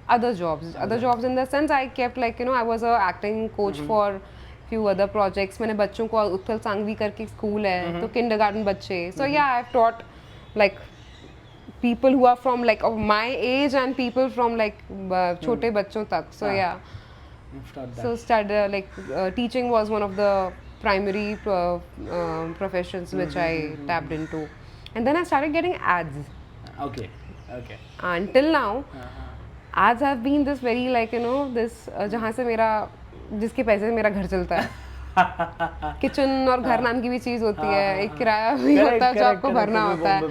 other jobs in the sense I kept like you know, I was a acting coach for few other projects. मैंने बच्चों को उत्कल सांघवी करके school है, तो kindergarten बच्चे. So yeah, I've taught like people who are from like of my age and people from like छोटे बच्चों तक. So yeah, so started like teaching was one of the primary professions which I tapped into. And then I started getting ads. Okay. Until now, ads have been this very like you know this जहाँ से मेरा जिसके पैसे से मेरा घर चलता है. किचन और घर नाम की भी चीज़ होती है, एक किराया भी होता है जो आपको भरना होता है.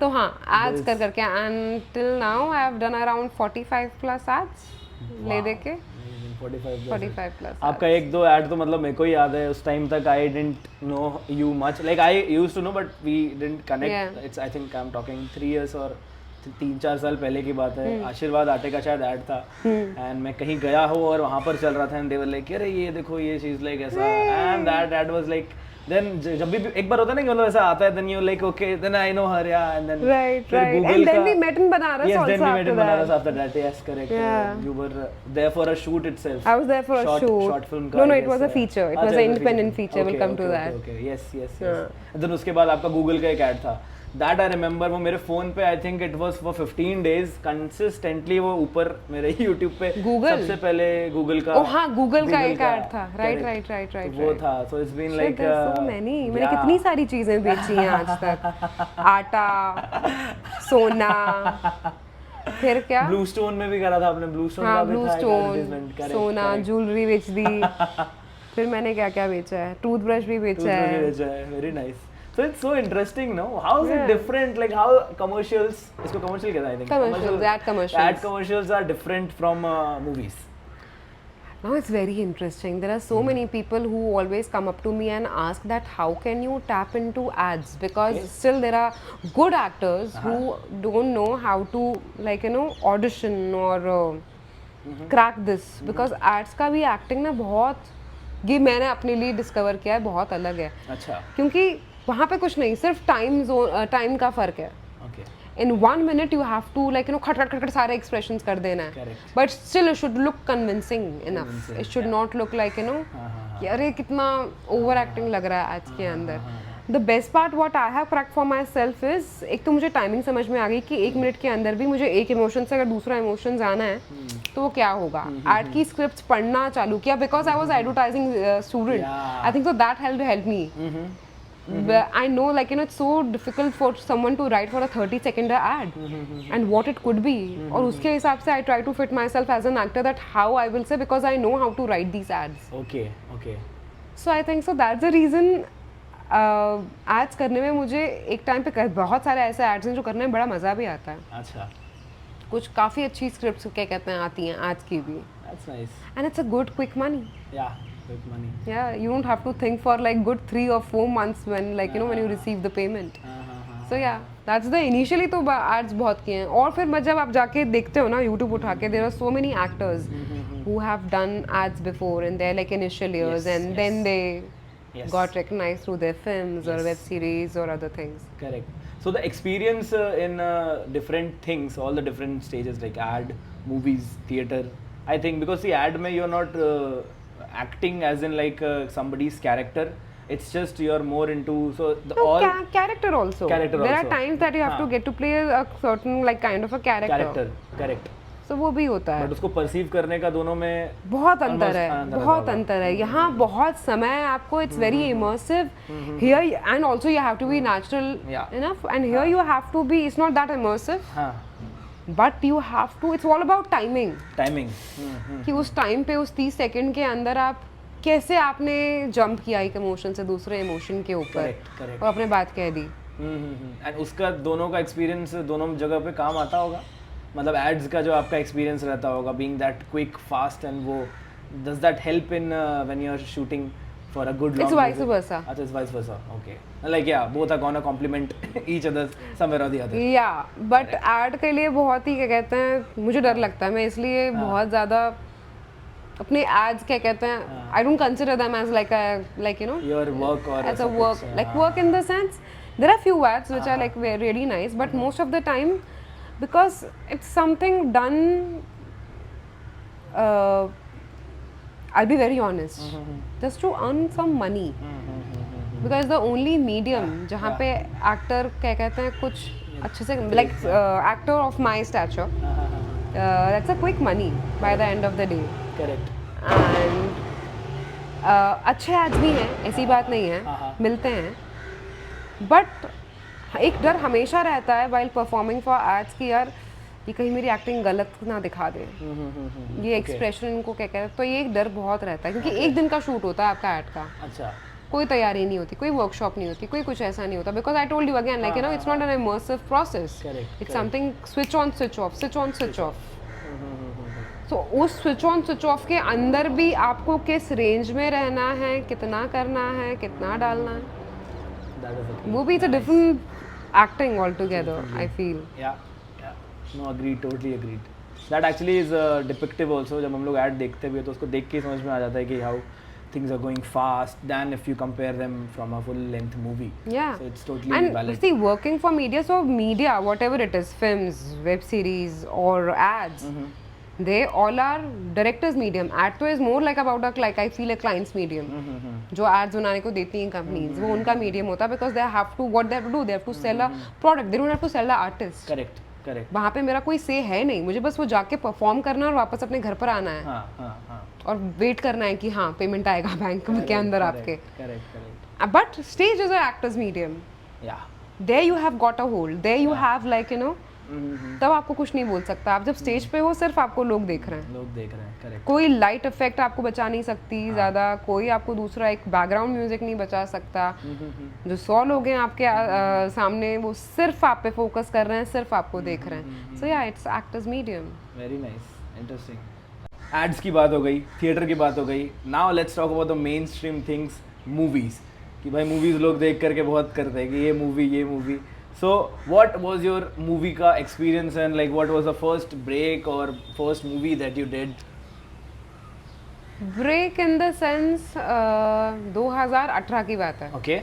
तो हाँ, ads कर करके until now I have done around 45 plus ads ले दे के. 45 plus. आपका एक दो ऐड तो मतलब मेरे को ही याद है. उस टाइम तक I didn't know you much. Like I used to know but we didn't connect. It's I think I'm talking 3 years और 3-4 साल पहले की बात है. आशीर्वाद आटे का शायद ऐड था एंड मैं कहीं गया हूँ और वहाँ पर चल रहा था एंड दे वर लाइक अरे ये देखो ये चीज़ लाइक ऐसा and that ad was like. Then जब भी एक बार होता है ना कि मतलब ऐसा आता है then you like okay then I know her yeah and then right and then we met in Banaras also. Yes, then we met in Banaras after that. Yes, correct. You were there for a shoot itself. I was there for a shoot. Short film. No, it was a feature. It was an independent feature. We'll come to that. Okay. Yes. And then उसके बाद आपका Google का एक add था. That I remember. वो मेरे phone पे I think it was for 15 days consistently वो ऊपर मेरे YouTube पे सबसे पहले Google का. हाँ, Google का एक ऐड था. Right. वो था. So it's been like so many. मैंने कितनी सारी चीजें बेची हैं आज तक. आटा, सोना, फिर क्या ब्लू स्टोन में भी करा था आपने, ब्लू स्टोन हाँ का भी ब्लू था एक स्टोन, advertisement, correct, सोना, correct. ज्वेलरी बेच दी। फिर मैंने क्या क्या बेचा है, टूथब्रश भी बेचा है। Very nice. So it's so interesting, no? How is it Yeah. different? Like how commercials, इसको commercial कहता है I think. Commercials, ad commercials. Ad commercials are different from movies. Now it's very interesting. There are so many people who always come up to me and ask that how can you tap into ads, because Okay. still there are good actors who don't know how to audition or crack this, because ads का भी acting ना बहुत, ये मैंने अपने लिए discover किया है, बहुत अलग है। अच्छा. क्योंकि वहाँ पे कुछ नहीं, सिर्फ टाइम का फर्क है। Okay. In 1 minute you have to खट खट खट सारे expressions कर देना है, Correct. but still it should look convincing enough. Convincing, It should yeah. not look like कि अरे कितना ओवर एक्टिंग लग रहा है आज के अंदर। The best part what I have cracked for my self is, एक तो मुझे टाइमिंग समझ में आ गई कि 1 मिनट के अंदर भी मुझे एक इमोशन से अगर दूसरा इमोशन आना है तो वो क्या होगा। एड की स्क्रिप्ट पढ़ना चालू किया, because I was advertising student, I think so that help me. I know it's so difficult for someone to write for a 30-second ad and what it could be, और उसके हिसाब से I try to fit myself as an actor that how I will say, because I know how to write these ads. Okay. So I think so that's the reason ads करने में मुझे एक time पे बहुत सारे ऐसे ads हैं जो करने में बड़ा मज़ा भी आता है। अच्छा. कुछ काफ़ी अच्छी scripts क्या कहते हैं आती हैं ads की भी, That's nice. and it's a good quick money. Yeah. Good money. Yeah, you don't have to think for good 3 or 4 months when when you receive the payment. So yeah, that's the initially तो ads बहुत किए हैं, और फिर जब आप जाके देखते हो ना YouTube उठा के, there are so many actors who have done ads before in their initial years, Yes, and then they Yes. got recognized through their films or Yes. web series or other things. Correct. So the experience in different things, all the different stages like ad, movies, theater. I think because the ad में you're not acting as in somebody's character. It's just you're more into Character also. Character there also. are times that you have to get to play a certain kind of a character. Correct. So वो भी होता है। But उसको perceive करने का दोनों में बहुत अंतर है, बहुत अंतर है। यहाँ बहुत समय आपको, it's very immersive here, and also you have to be natural enough, and here you have to be, it's not that immersive, but you have to, it's all about timing. कि उस टाइम पे उस 30 second के अंदर आप कैसे आपने jump किया एक इमोशन से दूसरे इमोशन के ऊपर और अपने बात कह दी। एंड उसका दोनों का एक्सपीरियंस दोनों जगह पे काम आता होगा, मतलब एड्स का जो आपका एक्सपीरियंस रहता होगा being that quick fast, and वो does that help in when you are shooting for a good long? It's vice versa. अच्छा, it's vice versa, okay, like yeah both are gonna complement each other somewhere or the other. Yeah but ad के लिए बहुत ही क्या कहते हैं, मुझे डर लगता है, मैं इसलिए बहुत ज़्यादा अपने एड्स क्या कहते हैं, I don't consider them as like your work or as a work, like work in the sense there are few ads which are like really nice, but most of the time because it's something done, I'll be very honest, just to earn some money, because the only medium जहाँ पे actor क्या कहते हैं कुछ अच्छे से like actor of my stature, that's a quick money by the end of the day. Correct. And अच्छे ads भी हैं, ऐसी बात नहीं है, मिलते हैं, but एक डर हमेशा रहता है while performing for ads कि यार ये कहीं मेरी एक्टिंग गलत ना दिखा दे, ये एक्सप्रेशन इनको क्या कहते हैं, तो ये एक डर बहुत रहता है, क्योंकि एक दिन का शूट होता है आपका एड का। अच्छा। कोई तैयारी नहीं होती, कोई वर्कशॉप नहीं होती, कोई कुछ ऐसा नहीं होता, because I told you again it's not an immersive process, it's something switch on switch off, switch on switch off. तो उस स्विच ऑन स्विच ऑफ के अंदर भी आपको किस रेंज में रहना है, कितना करना है, कितना डालना है, वो भी it's a different acting altogether, I feel. Yeah. No, agreed, totally agreed. That actually is depictive also. जब हम लोग ad देखते भी हैं तो उसको देख के समझ में आ जाता है कि how things are going fast than if you compare them from a full length movie. Yeah. So it's totally and valid. See, working for media, so media, whatever it is, films, web series or ads, they all are director's medium. Ad तो is more like about I feel a client's medium. जो ads बनाने को देती हैं companies, वो उनका medium होता है, because they have to, what they have to do, they have to sell a product, they don't have to sell the artist. Correct. वहाँ पे मेरा कोई say है नहीं, मुझे बस वो जाके perform करना और वापस अपने घर पर आना है। हाँ. और वेट करना है कि हाँ पेमेंट आएगा बैंक के अंदर आपके। Correct. But stage is an actor's medium. Yeah. There you have got a hold. There you have तब आपको कुछ नहीं बोल सकता। आप जब स्टेज पे हो सिर्फ आपको लोग देख रहे हैं, करेक्ट। कोई लाइट इफेक्ट आपको बचा नहीं सकती ज़्यादा, कोई आपको दूसरा एक बैकग्राउंड म्यूजिक नहीं बचा सकता। जो 100 लोग हैं आपके सामने, वो सिर्फ आप पे फोकस कर रहे हैं, सिर्फ आपको देख रहे हैं। So yeah it's actors medium. Very nice, interesting. Ads की बात हो गई, थिएटर की बात हो गई, now let's talk about the mainstream things, movies. कि भाई मूवीज़ लोग देख करके बहुत करते हैं कि ये movie. So what was your movie का experience and like what was the first break or first movie that you did? Break in the sense 2018 की बात है। Okay.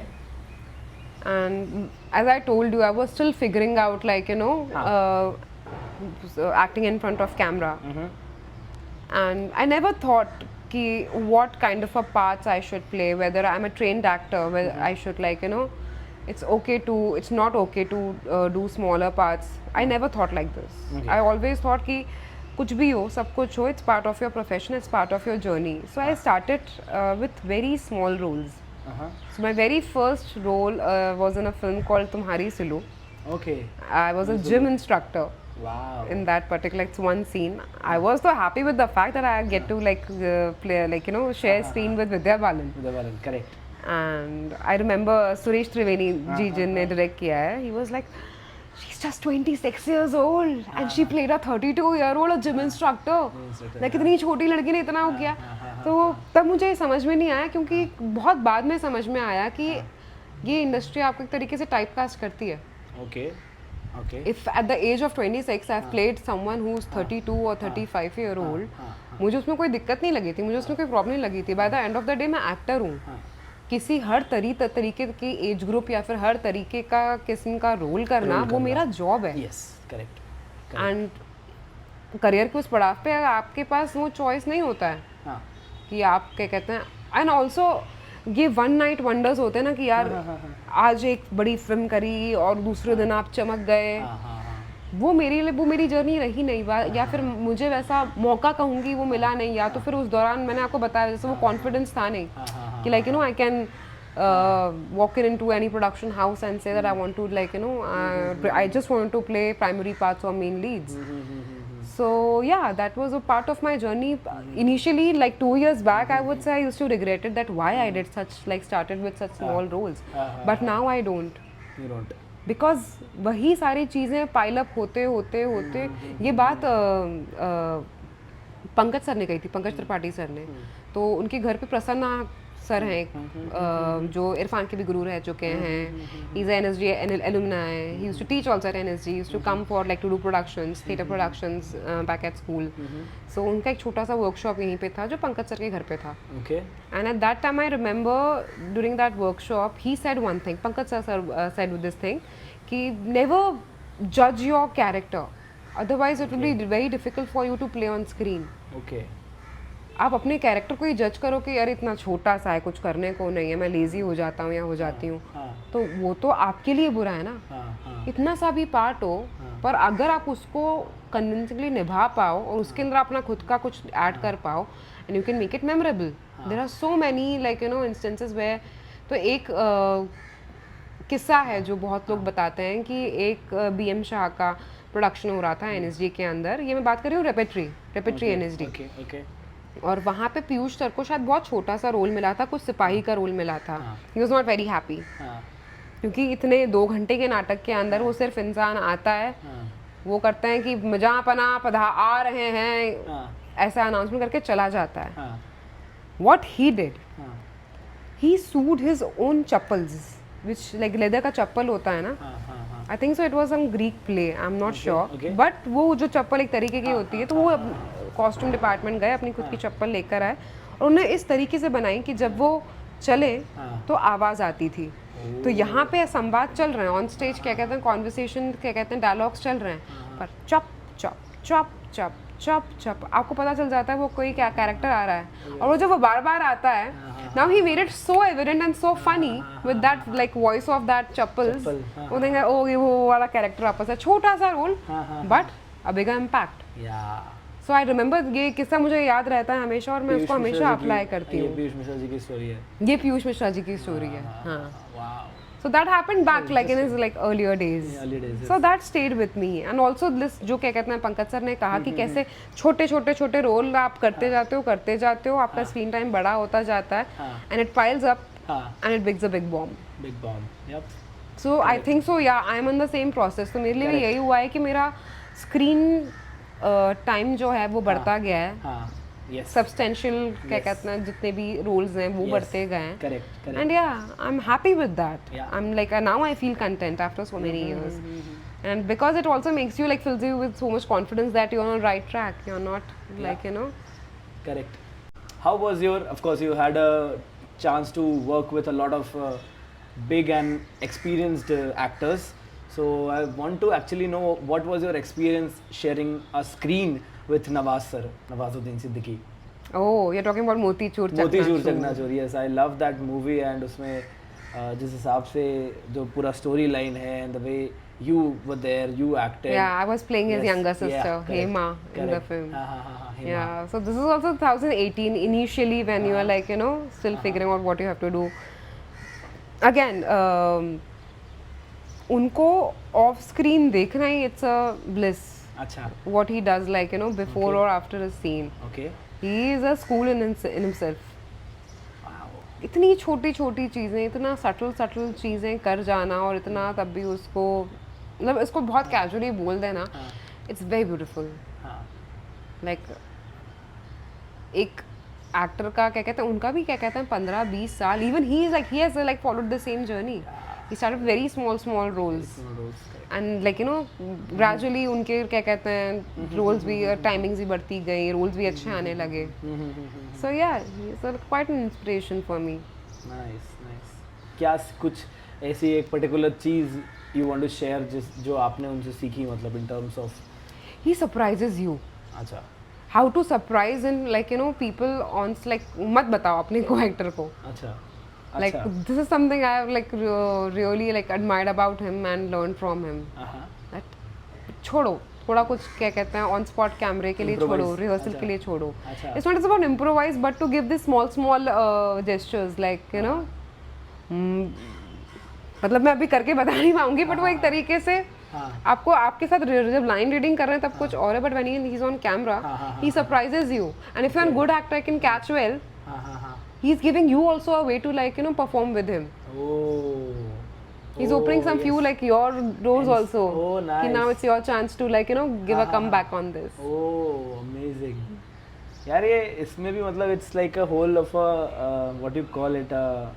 And as I told you, I was still figuring out, like, you know, acting in front of camera. And I never thought ki what kind of a parts I should play, whether I'm a trained actor, whether I should, like, you know, it's not okay to do smaller parts. I never thought like this. I always thought ki kuch bhi ho, sab kuch ho, it's part of your profession, it's part of your journey. So I started with very small roles. So my very first role was in a film called Tumhari Silu. Okay. I was a gym instructor. Wow. In that particular one scene, I was so happy with the fact that I get to like play, like, you know, share screen with Vidya Balan. Correct. And I remember Suresh Triveni ji जिनने direct किया है, he was like, she's just 26 years old and she played a 32-year-old gym instructor. Like इतनी छोटी लड़की ने इतना हो किया। तो तब मुझे समझ में नहीं आया, क्योंकि बहुत बाद में समझ में आया कि ये इंडस्ट्री आपको एक तरीके से टाइप कास्ट करती है। Okay. If at the age of 26 I've played someone who's 32 or 35-year-old, मुझे उसमें कोई दिक्कत नहीं लगी थी, मुझे उसमें कोई प्रॉब्लम नहीं लगी थी। Bye the end of the day मैं एक्टर हूँ। किसी हर तरीके की एज ग्रुप या फिर हर तरीके का किस्म का रोल करना, वो मेरा जॉब है। Yes, correct. एंड करियर के उस पड़ाव पे आपके पास वो चॉइस नहीं होता है कि आप क्या कहते हैं। एंड ऑल्सो ये वन नाइट वंडर्स होते हैं ना कि यार आज एक बड़ी फिल्म करी और दूसरे दिन आप चमक गए। वो मेरी जर्नी रही नहीं, या फिर मुझे वैसा मौका कहूँगी वो मिला नहीं, या तो फिर उस दौरान मैंने आपको बताया जैसे वो कॉन्फिडेंस था नहीं कि like you no I can walk into any production house and say that I want to, like, you know, I just want to play primary parts or main leads. So yeah, that was a part of my journey. Initially, like 2 years back, I would say I used to regret it that why I did started with such small roles. But now I don't. You don't. Because वही सारी चीज़ें pile up होते ये बात Pankaj sir ने कही थी, Pankaj Tripathi sir ने। तो उनके घर पे प्रसन्ना सर हैं जो इरफान के भी गुरु रह चुके हैं। He is NSG alumni. He used to teach also at NSG. He used to come for like to do productions, theatre productions back at school. So उनका एक छोटा सा वर्कशॉप यहीं पे था जो पंकज सर के घर पे था। Okay. And at that time I remember during that workshop he said one thing. Pankaj sir said with this thing कि never judge your character. Otherwise it will be very difficult for you to play on screen. Okay. आप अपने character को ही जज करो कि यार इतना छोटा सा है, कुछ करने को नहीं है, मैं लेजी हो जाता हूँ या हो जाती हूँ, तो वो तो आपके लिए बुरा है ना। इतना सा भी पार्ट हो, पर अगर आप उसको कन्विंसिंगली निभा पाओ और उसके अंदर अपना खुद का कुछ ऐड कर पाओ and you can make it memorable. There are so many like you know instances where. तो एक किस्सा है जो बहुत लोग बताते हैं कि एक BM शाह का प्रोडक्शन हो रहा था NSG के अंदर। ये मैं बात कर रही हूँ रेपेट्री NSD। और वहाँ पे पीयूष सर को शायद बहुत छोटा सा रोल मिला था, कुछ सिपाही का रोल मिला था। He was not very happy, क्योंकि इतने 2 घंटे के नाटक के अंदर वो सिर्फ इंसान आता है, वो करते हैं कि मजा पना पधा आ रहे हैं, ऐसा अनाउंसमेंट करके चला जाता है। What he did, he sued his own chappals, which like leather का चप्पल होता है ना। I think so it was some Greek play, I am not sure, but वो जो चप्पल एक तरीके की होती है, तो वो कॉस्ट्यूम डिपार्टमेंट गए, अपनी खुद की चप्पल लेकर आए और उन्हें इस तरीके से बनाई कि जब वो चले तो आवाज़ आती थी। तो यहाँ पे संवाद चल रहे हैं ऑन स्टेज, क्या कहते हैं कॉन्वर्सेशन, क्या कहते हैं डायलॉग्स चल रहे हैं, पर चप चप चप चप चप चप आपको पता चल जाता है वो कोई क्या कैरेक्टर आ रहा है। और वो जब वो बार बार आता है, now he made it so evident and so funny with that like voice of that chappals. वो देंगे ओ ये वो वाला कैरेक्टर वापस है, छोटा सा role but a bigger impact. So I remember, ये किस्सा मुझे याद रहता है हमेशा और मैं उसको हमेशा अप्लाई करती हूँ। ये पीयूष मिश्रा जी की स्टोरी है। ये पीयूष मिश्रा जी की स्टोरी है। हाँ। So that happened back like in his like earlier days. early days, So that stayed with me. And also this जो क्या कहते हैं पंकज सर ने कहा कि कैसे छोटे छोटे छोटे रोल आप करते जाते हो आपका स्क्रीन टाइम बड़ा होता जाता है and it piles up and it becomes a big bomb. Big bomb. Yep. So I think so yeah I am in the same process. तो मेरे लिए भी यही हुआ है कि मेरा स्क्रीन टाइम जो है वो बढ़ता गया है. हाँ. Yes. सब्सटेंशियल क्या कहते हैं जितने भी रोल्स हैं वो बढ़ते गए हैं. Correct. And yeah, I'm happy with that. I'm like now I feel content after so many years. And because it also makes you like fills you with so much confidence that you're on the right track. You're not like Correct. How was your? Of course, you had a chance to work with a lot of big and experienced actors. So I want to actually know what was your experience sharing a screen with Nawaz sir, Nawazuddin Siddiqui. Oh, you're talking about Moti Choor Chakna Choor. Yes, I love that movie and उसमें जिस हिसाब से जो पूरा story line है and the way you were there, you acted. Yeah, I was playing his younger sister, Hema, in the film. Yeah, so this is also 2018 initially when you are like, still figuring out what you have to do. Again, उनको off screen देखना ही it's a bliss. अच्छा. What he does like, before or after a scene. Okay. He is a school in himself. Wow. इतनी छोटी छोटी चीज़ें, इतना subtle चीज़ें कर जाना और इतना तब भी उसको मतलब इसको बहुत कैजुअली बोल देना. It's very beautiful. Like एक एक्टर का क्या कहते हैं उनका भी क्या कहते हैं 15-20 साल. Even he is like he has like followed the same journey. He started very small roles. And like gradually उनके क्या कहते हैं roles भी timings भी बढ़ती गई, roles भी अच्छे आने लगे. So yeah, he's quite an inspiration for me. Nice. क्या कुछ ऐसी एक particular cheese you want to share जो आपने उनसे सीखी मतलब in terms of? He surprises you. अच्छा. How to surprise and like people on like मत बताओ अपने को actor को. अच्छा. Like this is something I have like really like admired about him and learned from him. That छोड़ो थोड़ा कुछ क्या कहते हैं on spot कैमरे के लिए छोड़ो, rehearsal के लिए छोड़ो. It's not just about improvise but to give these small gestures like मतलब मैं अभी करके बता नहीं पाऊंगी but वो एक तरीके से आपको आपके साथ जब लाइन रीडिंग कर रहे हैं तब कुछ और है but when he is on camera he surprises you and if you're a good actor can catch well. He's giving you also a way to like perform with him. He's opening some few like your doors also. Oh, nice. Now it's your chance to like give a comeback on this. Oh, amazing. यार ये इसमें भी मतलब it's like a whole of a what you call it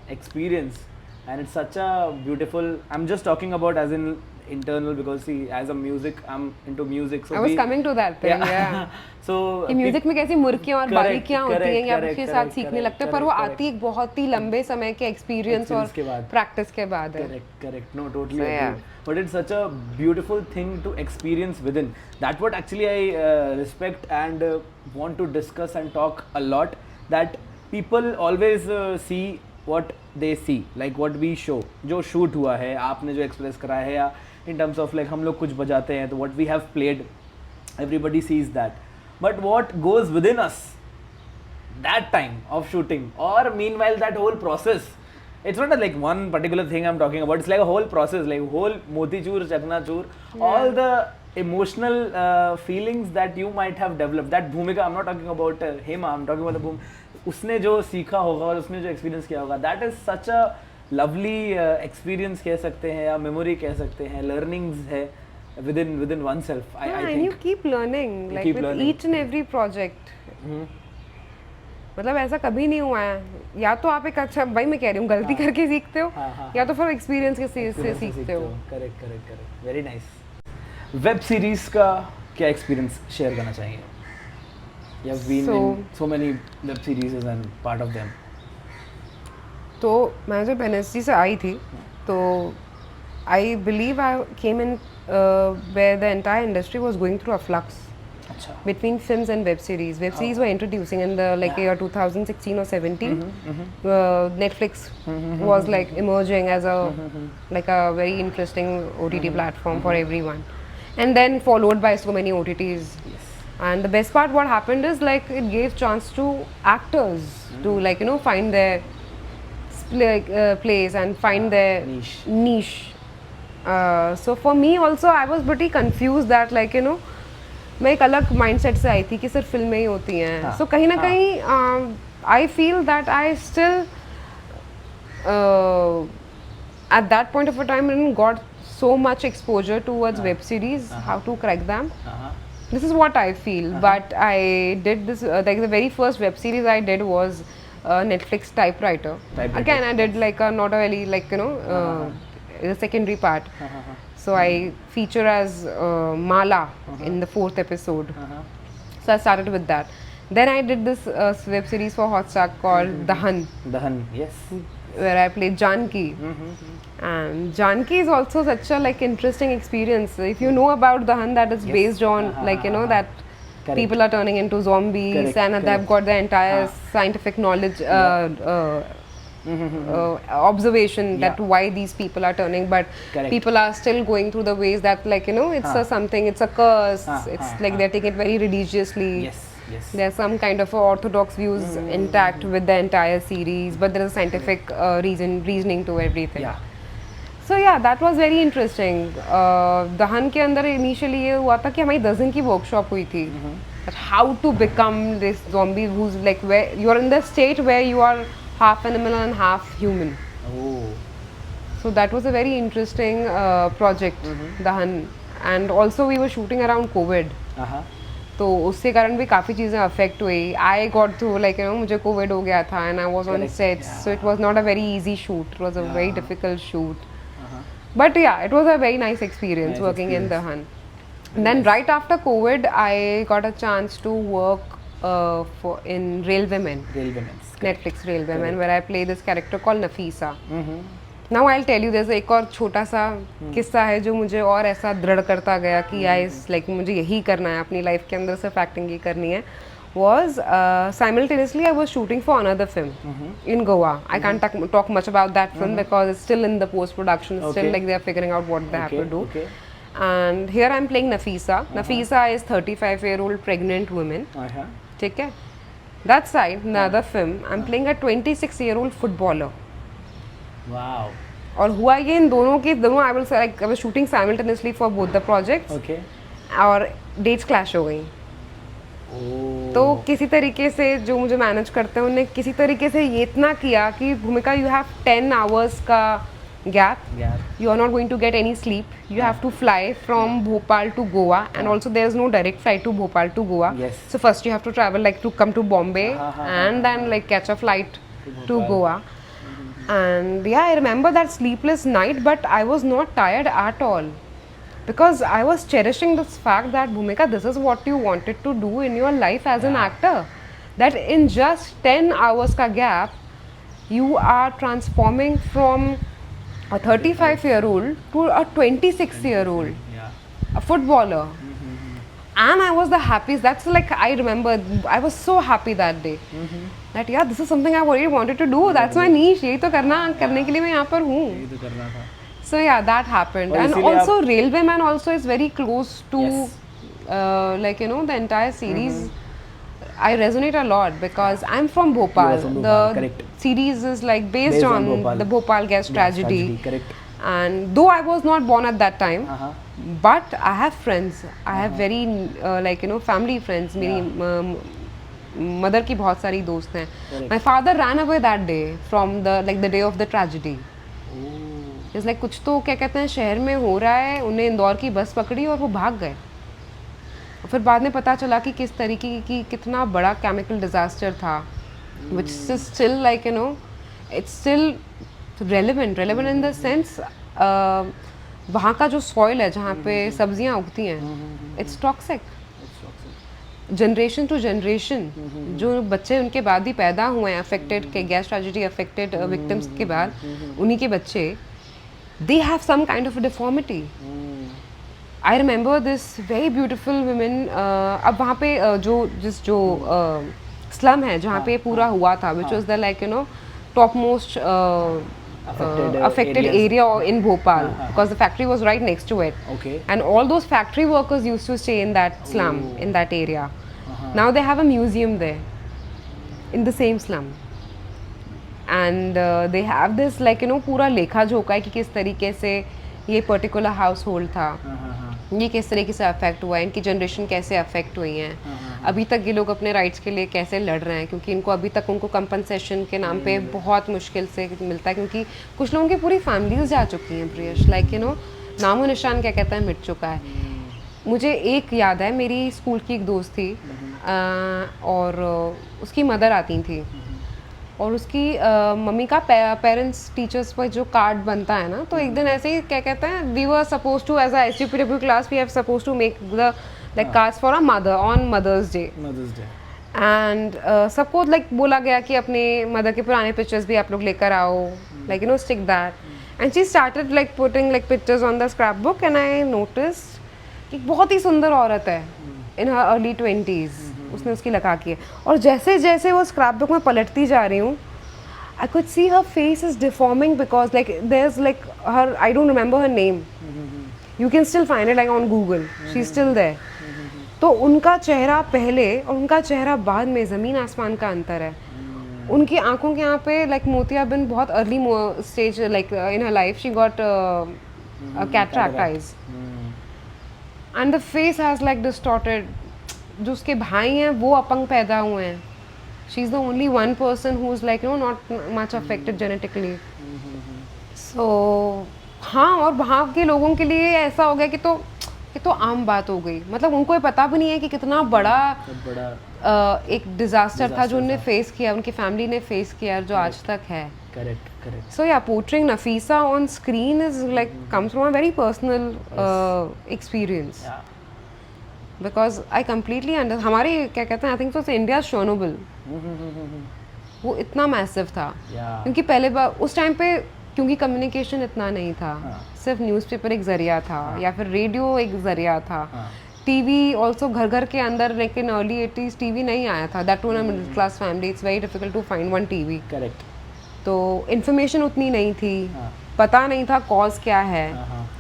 experience and it's such a beautiful. I'm just talking about as in internal because see as a music I'm into music so I was coming to that thing yeah. So कि music में कैसी मुर्कियाँ और बारीकियाँ होती हैं या आपके साथ सीखने लगते हैं पर वो आती एक बहुत ही लंबे समय के एक्सपीरियंस और प्रैक्टिस के बाद है. Correct. No, totally agree. But it's such a beautiful thing to experience within. That what actually I respect and want to discuss and talk a lot. That people always see what they see, like what we show. जो shoot हुआ है, आपने जो express करा है या in terms of like हम लोग कुछ बजाते हैं तो what we have played, everybody sees that. But what goes within us, that time of shooting or meanwhile that whole process, it's not like one particular thing I'm talking about. It's like a whole process, like whole Moti Choor, Chakna Choor, all the emotional feelings that you might have developed. That Bhumika, I'm not talking about Hema, I'm talking about the Bhumika. उसने जो सीखा होगा और उसने जो experience किया होगा, that is such a lovely experience कह सकते हैं या memory कह सकते हैं, learnings है within oneself. I think. And you keep learning like with each and every project. मतलब ऐसा कभी नहीं हुआ है या तो आप एक अच्छा भाई मैं कह रही हूँ गलती करके सीखते हो या तो फिर एक्सपीरियंस के से सीखते हो. Correct very nice. Web series का क्या एक्सपीरियंस शेयर करना चाहिए? You have been in so many web series and part of them. तो मैं जब NSG से आई थी तो I believe I came in where the entire industry was going through a flux between films and web series. Web series were introducing in the like year 2016 or 17. Netflix was like emerging as a like a very interesting OTT platform for everyone, and then followed by so many OTTs. And the best part, what happened is like it gave chance to actors to like find their place and find their niche. So for me also I was pretty confused that like you know मैं एक अलग mindset से आई थी कि सिर्फ फिल्में ही होती हैं. So कहीं ना कहीं I feel that I still at that point of a time didn't got so much exposure towards web series, how to crack them. This is what I feel. But I did this like the very first web series I did was Netflix Typewriter. Again I did like a not a very like you know the secondary part. So I feature as Mala in the 4th episode. So I started with that. Then I did this web series for Hotstar called The Hun. The Hun, yes. Where I played Janki. And Janki is also such a like interesting experience. If you know about The Hun, that is based on like you know that people are turning into zombies and they've got the entire scientific knowledge observation that why these people are turning, but people are still going through the ways that like you know it's a something, it's a curse, it's like they're taking it very religiously. Yes. There's some kind of orthodox views intact with the entire series, but there is a scientific reasoning to everything. So yeah, that was very interesting. The Hun के अंदर initially ये हुआ था कि हमारी 10 दिन की workshop हुई थी. That how to become this zombie who's like where you are in the state where you are half animal and half human. So that was a very interesting project, The Hun. And also we were shooting around COVID. तो उसके कारण भी काफ़ी चीज़ें affect हुई. I got through like you know मुझे Covid हो गया था and I was on sets, so it was not a very easy shoot. It was a very difficult shoot. But yeah, it was a very nice experience working in The Hun. And then right after COVID, I got a chance to work in Railwaymen. Netflix Railwaymen, where I play this character called Nafisa. Now I'll tell you, there's एक और छोटा सा किस्सा है जो मुझे और ऐसा दृढ़ करता गया कि like मुझे यही करना है अपनी लाइफ के अंदर, सिर्फ एक्टिंग ही करनी है. Was simultaneously I was shooting for another film in Goa. I can't talk much about that film because it's still in the post production. Still like they are figuring out what they have to do. And here I'm playing Nafisa. Nafisa is 35-year-old pregnant woman. ठीक है. That side, in the other film, I'm playing a 26-year-old footballer. Wow. और हुआ ये इन दोनों के दोनों I was shooting simultaneously for both the projects. Okay. और dates clash हो गई. तो किसी तरीके से जो मुझे मैनेज करते हैं उन्होंने किसी तरीके से ये इतना किया कि भूमिका यू हैव 10 hours का gap. You are not going to get any sleep. You have to fly from Bhopal to Goa, and also there is no direct flight to Bhopal to Goa. Yes. So first you have to travel like to come to Bombay and then like catch a flight to Goa. And yeah, I remember that sleepless night, but I was not tired at all. Because I was cherishing this fact that Bhumika, this is what you wanted to do in your life as an actor. That in just 10 hours ka gap, you are transforming from a 35-year-old to a 26-year-old, a footballer. And I was the happiest. That's like, I remember, I was so happy that day. That yeah, this is something I really wanted to do. That's my niche. यही तो करने के लिए मैं यहाँ पर हूँ. So yeah, that happened. And also Railwayman also is very close to like you know the entire series. I resonate a lot because I'm from Bhopal. The series is like based on the Bhopal gas tragedy. And though I was not born at that time, but I have friends. I have very like you know family friends. मेरी mother की बहुत सारी दोस्त हैं. My father ran away that day from the day of the tragedy. It's like कुछ तो क्या कहते हैं शहर में हो रहा है, उन्हें इंदौर की बस पकड़ी और वो भाग गए. फिर बाद में पता चला कि किस तरीके की कितना बड़ा केमिकल डिजास्टर था, which is still like you know it's still relevant in the sense वहाँ का जो soil है जहाँ पे सब्जियाँ उगती हैं, it's toxic. Generation to generation जो बच्चे उनके बाद ही पैदा हुए हैं अफेक्टेड के गैस ट्रेजेडी अफेक्टेड विक्टिम्स के बाद, उन्हीं के बच्चे they have some kind of a deformity. I remember this very beautiful women. अब वहाँ पे जो slum है जहाँ पे पूरा हुआ था, which was the like you know topmost affected area in Bhopal because the factory was right next to it. And all those factory workers used to stay in that slum in that area. Now they have a museum there in the same slum. And they have this like you no पूरा लेखा जोखा है कि किस तरीके से ये particular house hold था, ये किस तरीके से अफेक्ट हुआ है, इनकी जनरेशन कैसे अफेक्ट हुई हैं, अभी तक ये लोग अपने राइट्स के लिए कैसे लड़ रहे हैं, क्योंकि इनको अभी तक उनको कंपनसेशन के नाम पे बहुत मुश्किल से मिलता है, क्योंकि कुछ लोगों की पूरी फैमिलीज जा चुकी हैं प्रियश, लाइक यू नो नामो निशान क्या कहता है मिट चुका है। मुझे एक याद है, मेरी स्कूल की एक दोस्त थी और उसकी मदर आती थी और उसकी मम्मी का पेरेंट्स टीचर्स पर जो कार्ड बनता है ना, तो एक दिन ऐसे ही क्या कहते हैं, we were suppose to as a SUPW class we have suppose to make the like cards for a mother on mother's day and सबको लाइक बोला गया कि अपने मदर के पुराने पिक्चर्स भी आप लोग लेकर आओ, like you no stick that and she started like putting like pictures on the scrap book and I notice कि बहुत ही सुंदर औरत है इन हर अर्ली 20s, उसने उसकी लगा की है, और जैसे जैसे वो स्क्रैप बुक में पलटती जा रही हूँ I could see her face is deforming because like there is like her I don't remember her name, you can still find it like on Google, she is still there. तो उनका चेहरा पहले और उनका चेहरा बाद में ज़मीन आसमान का अंतर है। उनकी आंखों के यहाँ पे लाइक मोतियाबिंद बहुत early stage like in her life she got cataract eyes and the face has like distorted. जो उसके भाई हैं वो अपंग पैदा हुए हैं, she is the only one person who is like you know not much affected genetically. So हाँ, और वहाँ के लोगों के लिए ऐसा हो गया कि तो आम बात हो गई, मतलब उनको ये पता भी नहीं है कि कितना बड़ा एक डिजास्टर था जो उन्होंने फेस किया, उनकी फैमिली ने फेस किया, जो आज तक है। Correct. So yeah, portraying Nafisa on screen is like comes from a very personal experience. Yeah. Because I completely हमारे क्या कहते हैं, I think so India's Chernobyl, वो इतना मैसिव था। Yeah. क्योंकि पहले बार उस टाइम पे क्योंकि कम्युनिकेशन इतना नहीं था, सिर्फ न्यूज़पेपर एक जरिया था या फिर रेडियो एक जरिया था, टीवी ऑल्सो घर घर के अंदर, लेकिन अर्ली 80s टीवी नहीं आया था, that too in a middle class family it's very difficult to find one TV. Correct. तो इन्फॉर्मेशन उतनी नहीं थी, पता नहीं था कॉज क्या है,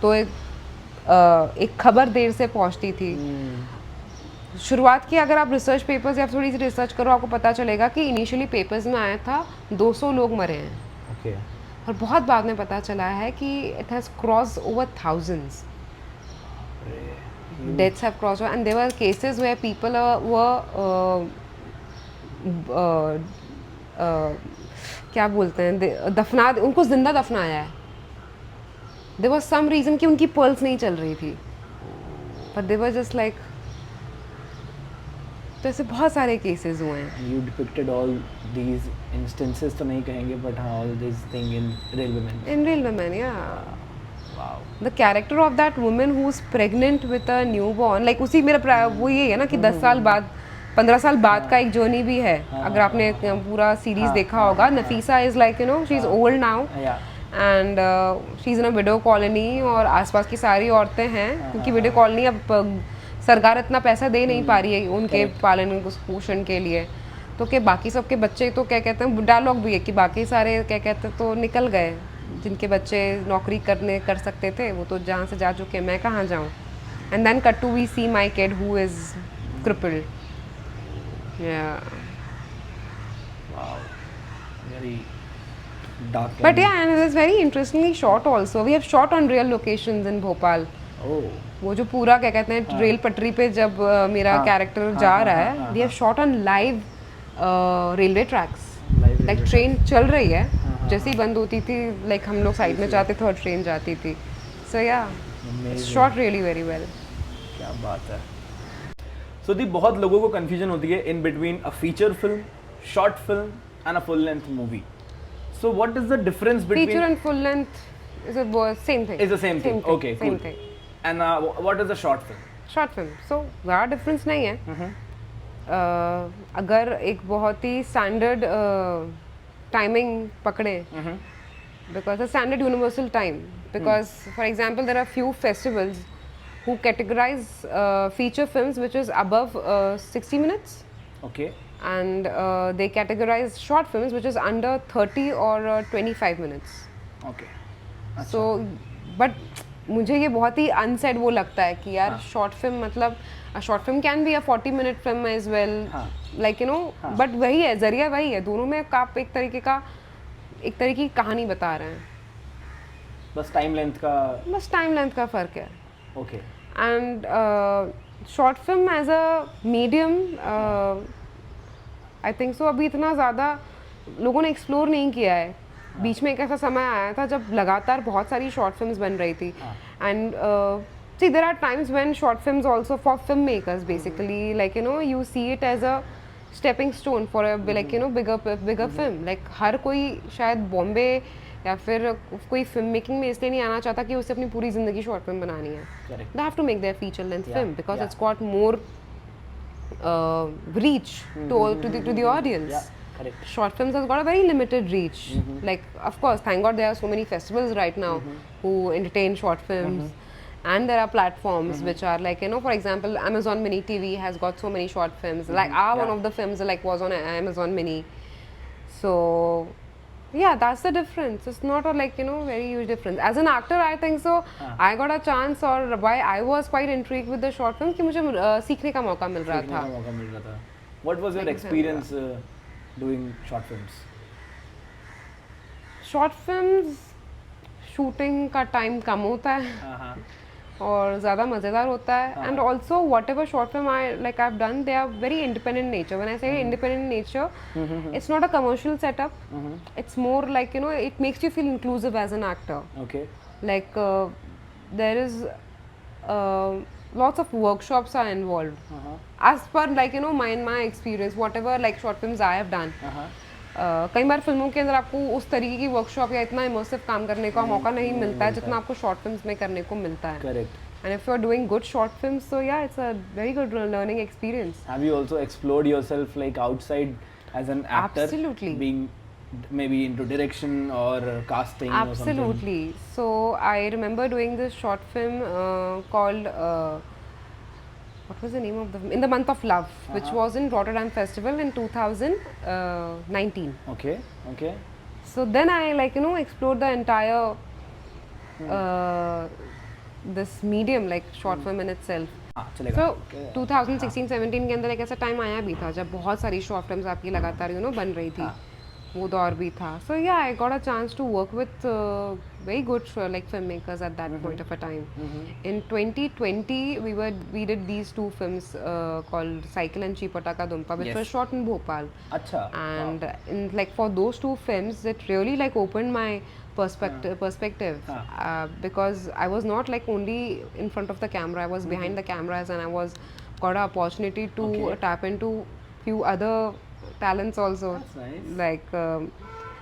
तो एक खबर देर से पहुंचती थी। शुरुआत की अगर आप रिसर्च पेपर्स या थोड़ी सी रिसर्च करो, आपको पता चलेगा कि इनिशियली पेपर्स में आया था 200 लोग मरे हैं, ओके, और बहुत बाद में पता चला है कि it has cross over thousands deaths have crossed over, and there were cases where people were क्या बोलते हैं, दफना उनको जिंदा दफनाया है। there was some reason कि उनकी पल्स नहीं चल रही थी, but they were just like, तो ऐसे बहुत सारे केसेस हुए हैं। You depicted all these instances तो नहीं कहेंगे, but हाँ, all this thing in Real Women. In Real Women, yeah. Wow. The character of that woman who's pregnant with a newborn, like उसी मेरा वो ये है ना कि 10 साल बाद 15 साल बाद का एक जर्नी भी है। अगर आपने पूरा सीरीज देखा होगा, Nafisa is like you no she is old now and she is in a window colony, और आसपास की सारी औरतें हैं, क्योंकि विडो कॉलोनी अब सरकार इतना पैसा दे नहीं पा रही है उनके पालन पोषण के लिए, तो कि बाकी सबके बच्चे तो क्या कहते हैं, डायलॉग भी है कि बाकी सारे क्या कहते हैं तो निकल गए, जिनके बच्चे नौकरी कर सकते थे वो तो जहाँ से जा चुके, मैं कहाँ जाऊँ। And then cut to we see my kid who is crippled. Yeah. Wow. Very dark. But yeah, and it is very interestingly shot also. We have shot on real locations in Bhopal. Oh. वो जो पूरा क्या कहते हैं rail पटरी पे जब मेरा कैरेक्टर जा रहा है, we have shot on live railway tracks. Like train चल रही है, जैसे ही बंद होती थी, like हम लोग साइड में जाते थे और ट्रेन जाती थी। So yeah, it's shot really very well. क्या बात है। So दी बहुत लोगों को कंफ्यूजन होती है in between a feature film, short film and a full length movie. So what is the difference between feature and full length is a same thing. Is the same thing. Okay, same cool. thing. And what is a short film? Short film. So ज़्यादा difference नहीं है। अगर एक बहुत ही standard timing पकड़े, because the standard universal time, because for example there are few festivals who categorize feature films which is above 60 minutes. Okay. And they categorize short films which is under 30 or 25 minutes. Okay. So but मुझे ये बहुत ही unsaid वो लगता है कि यार short film मतलब short film can be a 40-minute film as well, like you know, but वही है, जरिया वही है, दोनों में आप एक तरीके का एक तरह की कहानी बता रहे हैं, बस टाइम लेंथ का. बस टाइम लेंथ का फ़र्क है. Okay. And short film as a medium I think so अभी इतना ज़्यादा लोगों ने एक्सप्लोर नहीं किया है. बीच में एक ऐसा समय आया था जब लगातार बहुत सारी शॉर्ट फिल्म्स बन रही थी. And see there are times when short films also for filmmakers basically like you know you see it as a stepping stone for a like you know bigger film. like हर कोई शायद बॉम्बे या फिर कोई film making में इसलिए नहीं आना चाहता कि उसे अपनी पूरी जिंदगी शॉर्ट फिल्म बनानी है. Correct. they have to make their feature length Yeah, film because yeah. it's got more reach to the audience. Yeah, correct. Short films has got a very limited reach. Like of course thank god there are so many festivals right now who entertain short films. And there are platforms which are like you know for example Amazon Mini TV has got so many short films. Like one of the films like was on Amazon Mini. So yeah, that's the difference. It's not a like you know very huge difference. As an actor I think so I got a chance or why I was quite intrigued with the short film कि मुझे सीखने का मौका मिल रहा सीखने था. का मौका मिल रहा था. What was your experience doing short films? Short films shooting का टाइम कम होता है हाँ. और ज़्यादा मज़ेदार होता है. And also whatever short film I like I have done they are very independent nature. When I say independent nature it's not a commercial setup. It's more like you know it makes you feel inclusive as an actor. Okay. Like there is lots of workshops are involved. As per like you know my experience whatever like short films I have done. कई बार फिल्मों के अंदर आपको उस तरीके की workshop या इतना इमर्सिव काम करने का मौका नहीं मिलता है जितना आपको शॉर्ट फिल्म्स में करने को मिलता है. Correct. And if you are doing good short films, so yeah, it's a very good learning experience. Have you also explored yourself like outside as an actor? Absolutely. Being maybe into direction or casting or something? Absolutely. So I remember doing this short film called what was the name of the In the Month of Love, which was in Rotterdam Festival in 2019. Okay. So then I like you know explored the entire this medium like short film in itself. हाँ चलेगा. So 2016-17 के अंदर एक ऐसा time आया भी था जब बहुत सारी शॉर्ट फिल्म्स आपकी लगातार यू नो बन रही थी. वो दौर भी था. So yeah, I got a chance to work with very good like filmmakers at that point of a time. In 2020 we did these two films called Cycle and Chipataka Dumpa, which Yes. were shot in Bhopal. अच्छा. And in like for those two films it really like opened my perspective because I was not like only in front of the camera, I was behind the cameras and I was got an opportunity to tap into few other talents also. That's nice. Like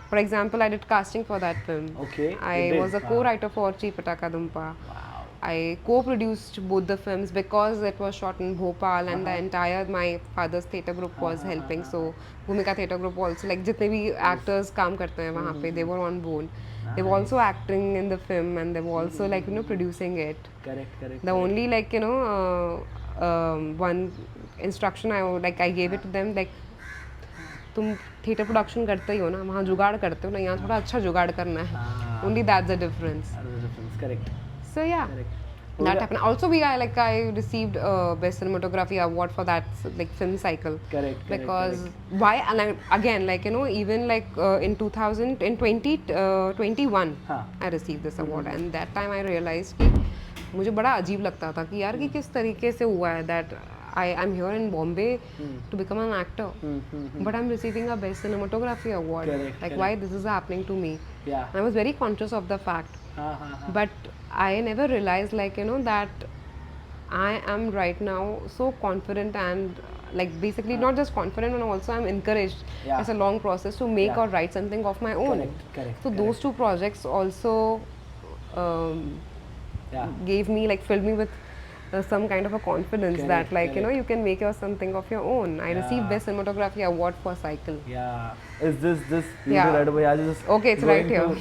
for example I did casting for that film. Okay. I You did? was a co-writer for Chipataka Dumpa. Wow. I co-produced both the films because it was shot in Bhopal and the entire my father's theatre group was helping. So Bhumika theatre group also like जितने भी actors काम करते हैं वहाँ पे they were on board. They were also acting in the film and they were also like you know producing it. Correct. The only like you know one instruction I gave it to them like तुम theatre production करते ही हो ना, वहाँ जुगाड़ करते हो ना, यहाँ थोड़ा अच्छा जुगाड़ करना है. Only that's the difference. Correct. So yeah, that happened. Also I received best cinematography award for that like film cycle. Correct. Because why? And again like you know even like in 2021 I received this award and that time I realized कि मुझे बड़ा अजीब लगता था कि यार कि किस तरीके से हुआ है that I'm here in Bombay to become an actor, but I'm receiving a best cinematography award. Correct. Why this is happening to me? Yeah. I was very conscious of the fact, but I never realized like you know that I am right now so confident and like basically not just confident and also I'm encouraged. It's a long process to make or write something of my own. Correct. So those two projects also gave me like filled me with some kind of a confidence that like you know you can make something of your own. I received best cinematography award for Cycle. Yeah. Is this Yeah. right away? I was just Okay, it's right going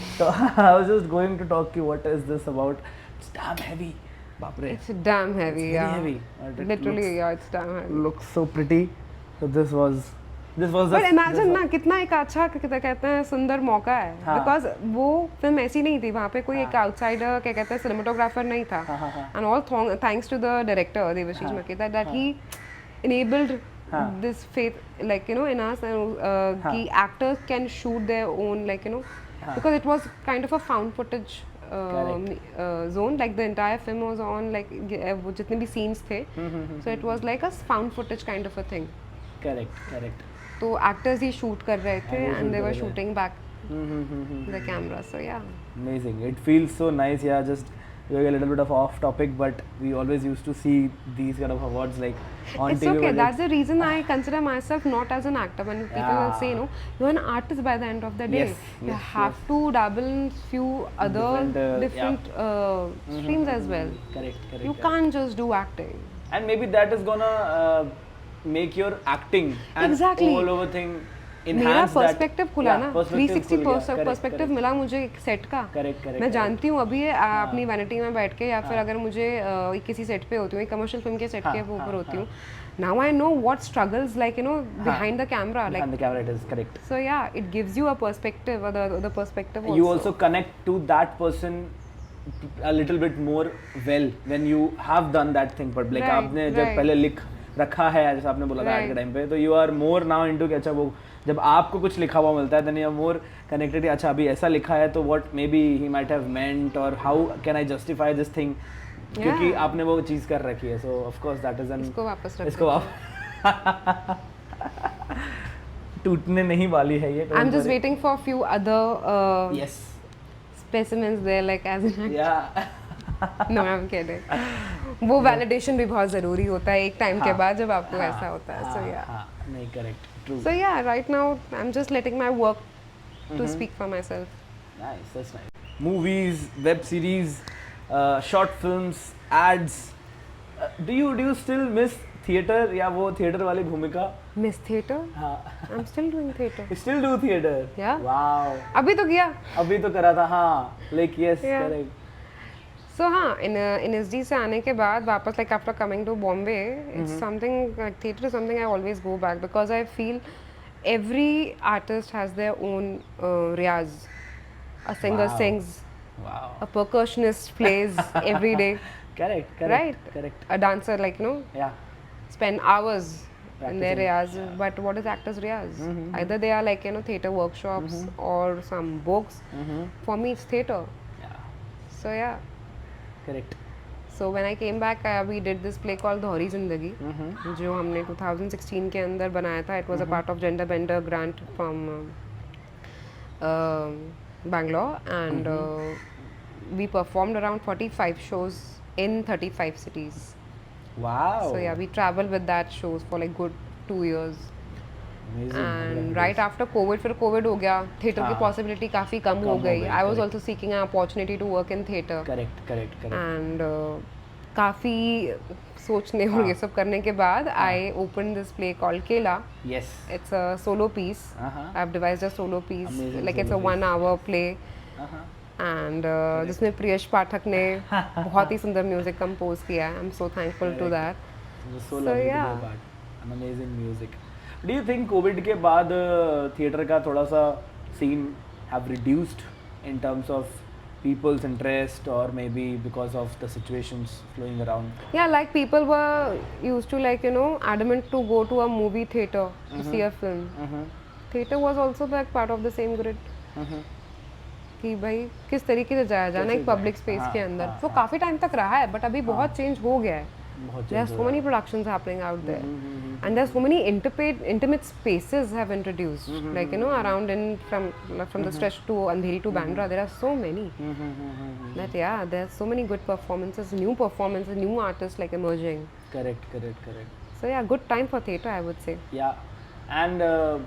I was just going to talk to you. What is this about? It's damn heavy. Baapre. It's damn heavy. It's very heavy. But it Literally, yeah, it's damn heavy. looks so pretty. So this was But imagine ना कितना एक अच्छा कहते हैं सुंदर मौका है. Because वो फिल्म ऐसी नहीं थी, वहाँ पे कोई एक आउटसाइडर क्या कहते हैं सिनेमेटोग्राफर नहीं था. And all thanks to the director Devashish Maketa that he enabled this faith, like you know, in us, कि actors can shoot their own, like you know, because it was kind of a found footage zone. Like the entire film was on, like वो जितने भी scenes थे, so it was like a found footage kind of a thing. Correct. तो actors ही shoot कर रहे थे, shoot and they कर were रहे थे. shooting back the camera. So yeah. Amazing. It feels so nice. Yeah, just going a little bit of off topic, but we always used to see these kind of awards like on It's TV. okay. but That's the reason I consider myself not as an actor. When people will say, you know, you're an artist by the end of the day. Yes, You yes, have to dabble in few other Different, streams as well. Correct. You can't just do acting. And maybe that is gonna make your acting and Exactly. all over thing मेरा enhance that. Perspective खुला ना, perspective 360 खुल गया. Perspective मिला मुझे एक set का. Correct. मैं जानती हूँ अभी अपनी वैनिटी में बैठ के, या फिर अगर मुझे किसी सेट पे होती हूँ, कमर्शियल फिल्म के सेट के ऊपर होती हूँ, now I know what struggles, like you know, behind the camera, like Behind the camera, it is correct. so yeah, it gives you a perspective, or the perspective also. You also connect to that person a little bit more well when you have done that thing. But like आपने जब पहले लिख रखा है, जैसे आपने बोला था के टाइम पे, तो you are more now into कि अच्छा वो जब आपको कुछ लिखा हुआ मिलता है, then you are more connected. अच्छा अभी ऐसा लिखा है, तो what maybe he might have meant, or how can I justify this thing, क्योंकि आपने वो चीज़ कर रखी है. So of course that is an इसको वापस रख इसको आप टूटने नहीं वाली है ये. I'm just waiting for a few other Yes. specimens there, like as in Yeah. no, I'm kidding. वो validation भी बहुत ज़रूरी होता है एक टाइम के बाद जब आपको ऐसा होता है. So yeah. नहीं correct. True. So yeah, right now I'm just letting my work to speak for myself. Nice, that's nice. Movies, web series, short films, ads. Do you still miss theater या वो theater वाली भूमिका? Miss theater? हाँ. I'm still doing theater. You still do theater? Yeah. Wow. अभी तो किया. अभी तो करा था हाँ. Like yes, Yeah. correct. So हाँ, in SD से आने के बाद वापस, like after coming to Bombay, it's something like theatre is something I always go back, because I feel every artist has their own riyaz. A singer Wow. sings, Wow. a percussionist plays every day, Correct. right? Correct. A dancer, like you know, Yeah. spend hours in their riyaz. Practicing, But what is actors riyaz? Either they are like, you know, theatre workshops or some books. For me, it's theatre. Yeah. So yeah. Correct. So when I came back, we did this play called दोहरी जिंदगी, जो हमने 2016 के अंदर बनाया था. It was a part of Gender Bender grant from Bangalore, and we performed around 45 shows in 35 cities. Wow. So yeah, we traveled with that shows for like good 2 years. Amazing. And right after COVID, फिर COVID हो गया, theatre की possibility काफ़ी कम हो गई. I was also seeking an opportunity to work in theatre. Correct. And काफ़ी सोचने और ये सब करने के बाद I opened this play called Kela. Yes. It's a solo piece. I've devised a solo piece. Amazing Like it's a solo piece. 1 hour play. And जिसमें प्रियश पाठक ने बहुत ही सुंदर म्यूजिक कंपोज किया है. I'm so thankful to that. It was so lovely to yeah. be a part. An amazing music. Do you think COVID के बाद theatre का थोड़ा सा scene have reduced in terms of people's interest, or maybe because of the situations flowing around? Yeah, like people were used to, like you know, adamant to go to a movie theatre to see a film. Theatre was also like part of the same grid. कि भाई किस तरीके से जाया जाना एक public space के अंदर. वो काफ़ी टाइम तक रहा है, बट अभी बहुत चेंज हो गया है. There are so many productions happening out there, and there are so many intimate spaces have introduced, like you know, around from the stretch to Andheri to Bandra. There are so many that yeah, there are so many good performances, new artists like emerging. Correct. So yeah, good time for theatre, I would say. Yeah. And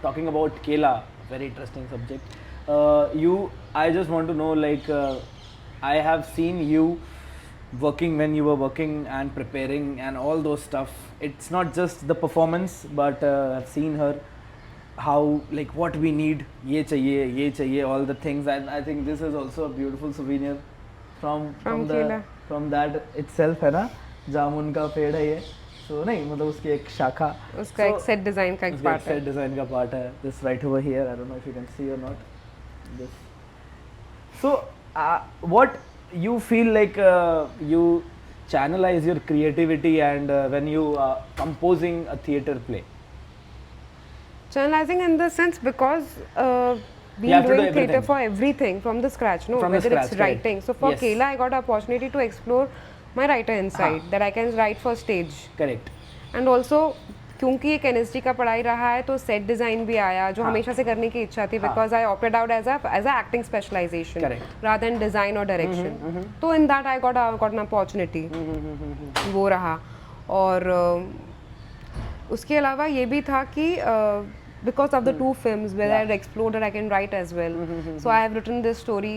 talking about Kela, very interesting subject. I just want to know, like, I have seen you working when you were working and preparing and all those stuff. It's not just the performance, but I've seen her how, like, what we need, ye chahiye, all the things. And I think this is also a beautiful souvenir from Kela. from that itself, है ना? जामुन का पेड़ है ये. So नहीं, मतलब उसकी एक शाखा. उसका एक set design का एक part है. Set design का part है. This right over here. I don't know if you can see or not. This. So what you feel like you channelize your creativity and when you are composing a theatre play? Channelizing in the sense because You have been to do doing theatre everything. for everything from the scratch, no? From the Whether scratch, it's correct. writing. So for Yes. Kela, I got an opportunity to explore my writer inside, that I can write for stage. Correct. And also क्योंकि एक NSD का पढ़ाई रहा है तो set design भी आया जो हमेशा से करने की इच्छा थी because I opted out as a acting specialization Correct. Rather than design और डायरेक्शन तो in that I got an opportunity वो रहा और उसके अलावा ये भी था कि because of the two films where I had explored that I can write as well. So I have written this story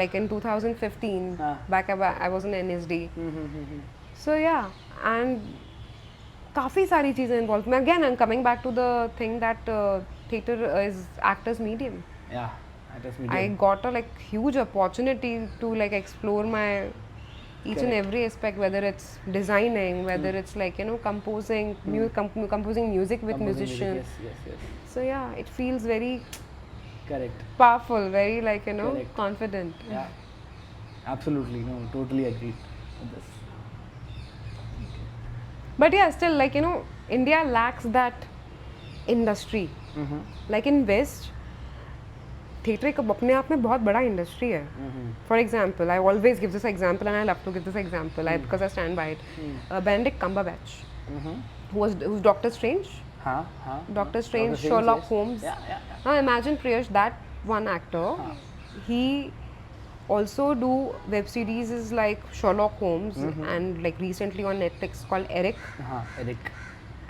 like in 2015 back I was in NSD. So yeah, and काफ़ी सारी चीज़ें involved. Again, I'm coming back to the thing that theatre is actor's medium. Yeah, actors medium. I got a like huge opportunity to like explore my each and every aspect, whether it's designing, whether it's like composing, composing music with Composing musicians. music, yes. So yeah, it feels very Correct. powerful, very like Correct. confident. Yeah. Absolutely, no, totally agreed with this. But yeah, still like India lacks that industry. Like in West, theatre एक अपने आप में बहुत बड़ा industry है. For example, I always give this example and I love to give this example because I stand by it. Benedict Cumberbatch, who's Doctor Strange. Doctor Strange, Sherlock yes. Holmes. Yeah. Now imagine Priyash, that one actor, he also do web series is like Sherlock Holmes and like recently on Netflix called Eric. Eric.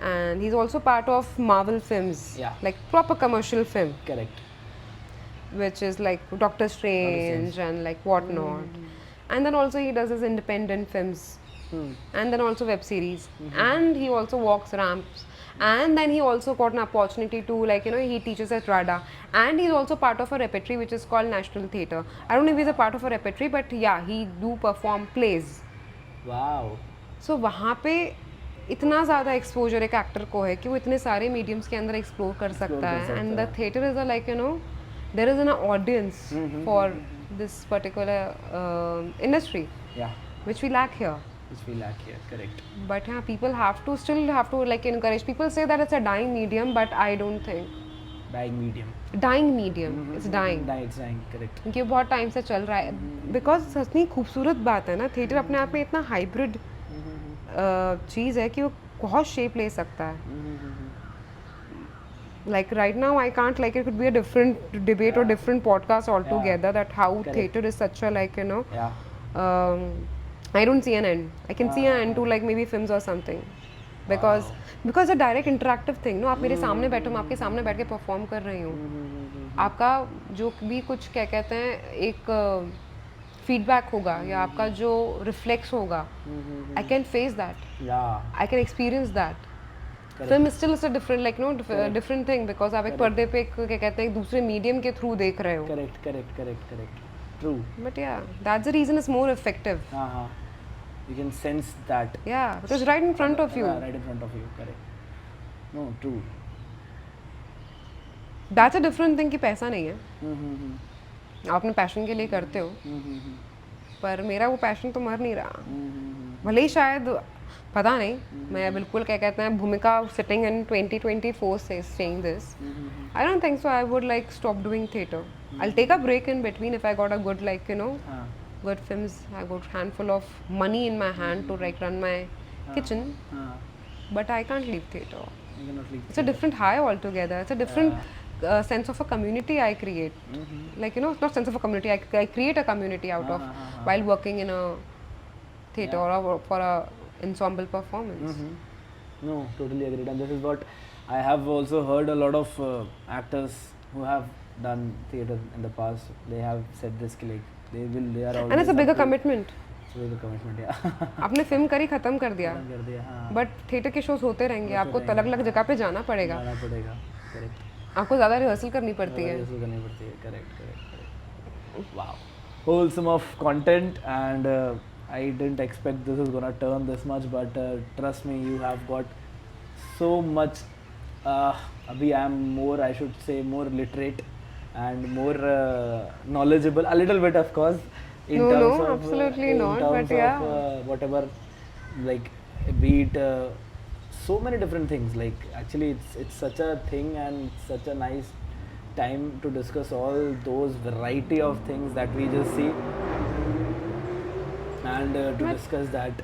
And he's also part of Marvel films, Yeah. like proper commercial film, Correct. which is like Doctor Strange and like whatnot. And then also he does his independent films, and then also web series, and he also walks ramps. And then he also got an opportunity to like he teaches at RADA, and he's also part of a repertory which is called National Theatre. I don't know if he's a part of a repertory, but yeah, he do perform plays. Wow. So वहाँ पे इतना ज़्यादा exposure एक actor को है कि वो इतने सारे मीडियम्स के अंदर एक्सप्लोर कर सकता है and the theatre is like there is an audience for this particular industry Yeah. which we lack here. Which we lack here. Correct. But yeah, people still have to like encourage. People say that it's a dying medium, but I don't think. Dying medium. Dying medium, it's dying. It's dying. Correct. क्योंकि ये बहुत time से चल रहा है because सचनी खूबसूरत बात है ना थिएटर अपने आप में इतना हाइब्रिड चीज़ है कि वो बहुत शेप ले सकता है like right now I can't like it could be a different debate or different podcast altogether that how theatre is such a like Yeah. I don't see an end. I can see an end to like maybe films or something because a direct interactive thing. No, आप मेरे सामने बैठो, मैं आपके सामने बैठ के perform कर रही हूँ. आपका जो भी कुछ क्या कहते हैं एक फीडबैक होगा या आपका जो रिफ्लेक्स होगा, I can face that. Yeah. I can experience that. Film is still a different like different thing because आप एक पर्दे पे क्या कहते हैं एक दूसरे मीडियम के थ्रू देख रहे हो. Correct. True. But yeah, that's the reason it's more effective. You can sense that. Yeah, because right in front of you. Yeah, right in front of you. Correct. No, true. That's a different thing कि पैसा नहीं है. आप अपने passion के लिए करते हो. पर मेरा वो पैशन तो मर नहीं रहा. भले ही शायद पता नहीं मैं बिल्कुल क्या कहते हैं भूमिका सिटिंग इन 2024 से saying this. I don't think so. I would like stop doing theatre. I'll take a break in between if I got a good like good films. I got handful of money in my hand to like run my kitchen. But I can't leave theatre. You cannot leave. It's a different high altogether. It's a different sense of a community I create. Like not sense of a community. I create a community out of while working in a theatre or for a ensemble performance. No, totally agreed. And this is what I have also heard a lot of actors who have done theatre in the past. They have said this like they are always. And it's a bigger commitment. It's a bigger commitment, yeah. आपने film करी खत्म कर दिया. कर दिया, हाँ. But theatre के shows होते रहेंगे. आपको अलग अलग जगह पे जाना पड़ेगा. Correct. आपको ज़्यादा रिहर्सल करनी पड़ती है. Correct. Wow. Wholesome of content and I didn't expect this is gonna turn this much, but trust me, you have got so much. Abhi I am more, I should say, more literate and more knowledgeable. A little bit, of course. In terms of, absolutely in not. terms But yeah, of, whatever, like be it so many different things. Like actually, it's such a thing and such a nice time to discuss all those variety of things that we just see, and to discuss that,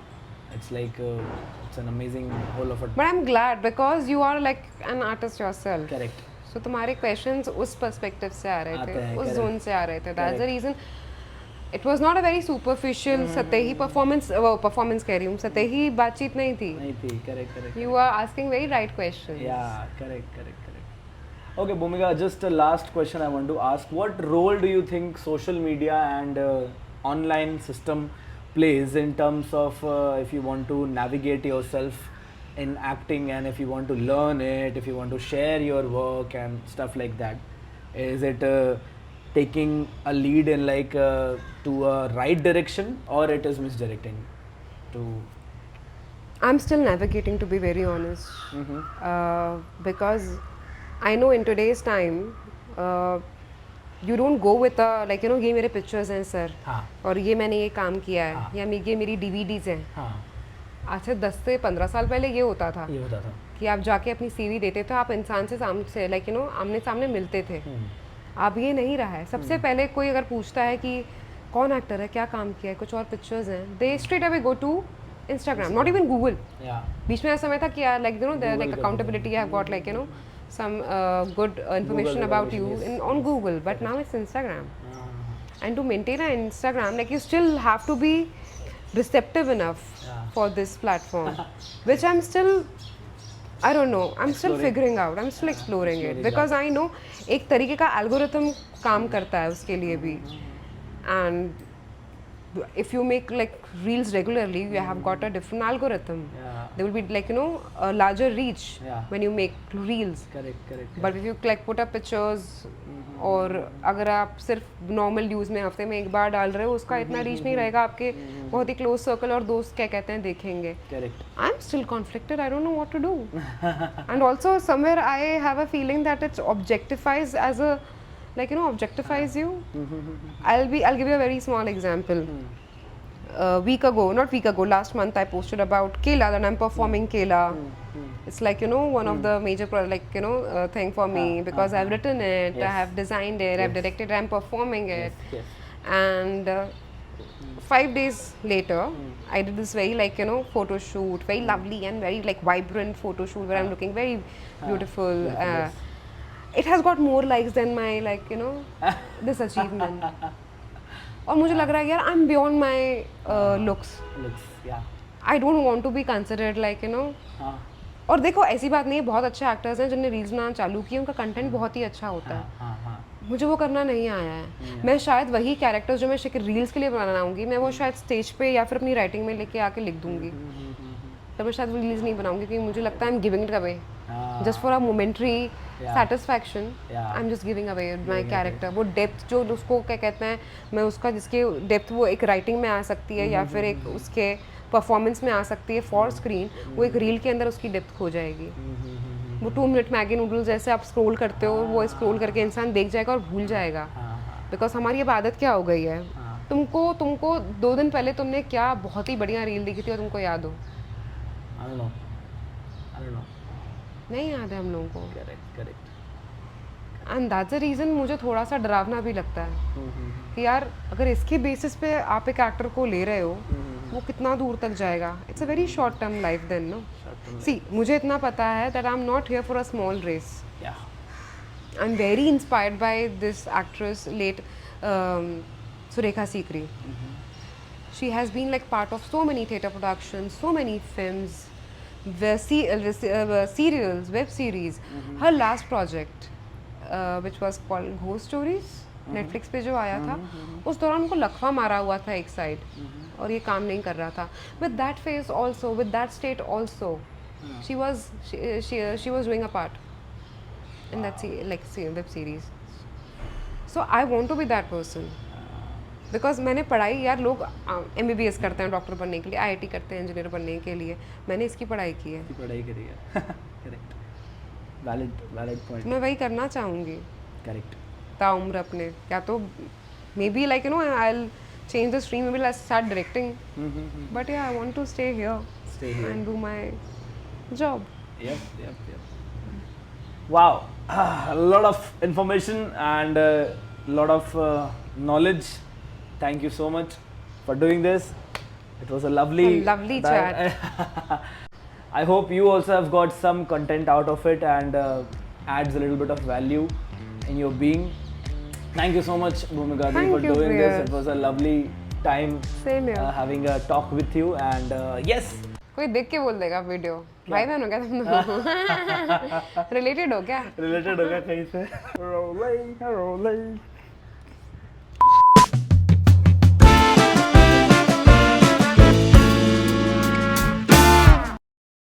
it's like it's an amazing whole of a But I'm glad because you are like an artist yourself. correct. So तुम्हारे questions उस perspective से आ रहे आते थे, हैं, उस correct. zone से आ रहे थे. That's the Correct. reason. It was not a very superficial सतही performance कह रही हूँ, सतही बातचीत नहीं थी. नहीं थी, correct. You are asking very right questions. Yeah, correct. Okay, Bhumika, just a last question I want to ask. What role do you think social media and online system plays in terms of if you want to navigate yourself in acting, and if you want to learn it, if you want to share your work and stuff like that? Is it taking a lead in like to a right direction, or it is misdirecting to? I'm still navigating, to be very honest, because I know in today's time you don't go with a like ये मेरे pictures हैं sir, हाँ और ये मैंने ये काम किया है, या ये मेरी DVDs हैं. हाँ, आज से 10 से 15 साल पहले ये होता था ये होता था. कि आप जाके अपनी CV देते थे, आप इंसान से सामने लाइक आमने सामने मिलते थे. अब ये नहीं रहा है. सबसे पहले कोई अगर पूछता है कि कौन एक्टर है, क्या काम किया है, कुछ और पिक्चर्स हैं, they straight away go to Instagram, not even Google. Yeah. बीच में ऐसा समय था कि यार like like accountability, I have got like some good information about you on Google, but now it's Instagram. And to maintain an Instagram, like you still have to be receptive enough for this platform, which I'm still, I don't know, I'm still figuring out, I'm still exploring it, because I know एक तरीके का algorithm काम करता है उसके लिए भी. And if you make like reels regularly, you have got a different algorithm. Yeah. There will be like a larger reach Yeah. when you make reels. Correct. But if you like put up pictures, और अगर आप सिर्फ normal news में हफ्ते में एक बार डाल रहे हो, उसका इतना रीच नहीं रहेगा. आपके बहुत ही क्लोज सर्कल और दोस्त क्या कहते हैं देखेंगे. Correct. I'm still conflicted. I don't know what to do. And also somewhere I have a feeling that it objectifies as a objectifies you. I'll give you a very small example. Last month I posted about Kela, that I'm performing Kela. It's like one of the major thing for me, because I've written it, I have designed it, I've directed it, I'm performing it. Yes. And 5 days later I did this very photo shoot, very lovely and very vibrant photo shoot where I'm looking very beautiful. Yes. It has got more likes than my this achievement. और मुझे लग रहा है यार I'm beyond my looks. Yeah. I don't want to be considered हाँ. और देखो ऐसी बात नहीं है, बहुत अच्छे एक्टर्स हैं जिन्होंने रील्स बनाना चालू किए, उनका कंटेंट बहुत ही अच्छा होता है. हाँ. मुझे वो करना नहीं आया है. मैं शायद वही कैरेक्टर्स जो मैं रील्स के लिए बनाऊंगी, मैं वो शायद स्टेज पे या फिर अपनी राइटिंग में लेके आके लिख दूंगी. तब मैं शायद रील्स नहीं बनाऊंगी, क्योंकि मुझे लगता है I'm giving it away just for a momentary satisfaction. I'm just giving away my character. वो डेप्थ जो उसको क्या कहते हैं, मैं उसका जिसके डेप्थ वो एक राइटिंग में आ सकती है या फिर एक उसके परफॉर्मेंस में आ सकती है फॉर स्क्रीन, वो एक रील के अंदर उसकी डेप्थ खो जाएगी. वो 2 मिनट मैगी नूडल्स जैसे आप स्क्रॉल करते हो, वो स्क्रॉल करके इंसान देख जाएगा और भूल जाएगा. बिकॉज हमारी अब आदत क्या हो गई है, तुमको 2 दिन पहले तुमने क्या बहुत ही बढ़िया रील देखी थी और तुमको याद हो. I don't know. नहीं याद है हम लोगों को. Correct. And that's the reason मुझे थोड़ा सा डरावना भी लगता है कि यार अगर इसके बेसिस पे आप एक एक्टर को ले रहे हो, वो कितना दूर तक जाएगा. It's a very short term life then, no. See मुझे इतना पता है that I am not here for a small race. I am very inspired by this actress late Surekha Sikri. She has been like part of so many theatre productions, so many films, serials, web series. Her last project, which was called Ghost Stories, Netflix पे जो आया था, उस दौरान उनको लकवा मारा हुआ था एक साइड, और ये काम नहीं कर रहा था. With that face also, with that state also, she was doing a part in that web series. So I want to be that person. Because मैंने पढ़ाई, यार लोग MBBS करते हैं डॉक्टर बनने के लिए, IIT करते हैं इंजीनियर बनने के लिए, मैंने इसकी पढ़ाई की है. पढ़ाई करी है. करेक्ट. Valid point. मैं वही करना चाहूँगी. करेक्ट. ताउम्र अपने, या तो maybe I will change the stream, maybe I'll start directing, but yeah I want to stay here and do my job. Yep. Wow, a lot of information and a lot of knowledge. Thank you so much for doing this. It was a lovely chat. I hope you also have got some content out of it and adds a little bit of value in your being. Thank you so much, Bhumika, Thank for you, doing this. Priya. It was a lovely time Same here. having a talk with you and yes. कोई देख के बोल देगा video. भाई बहन हो क्या तुम दोनों? रिलेटेड हो क्या? रिलेटेड होगा कहीं से. Rolling.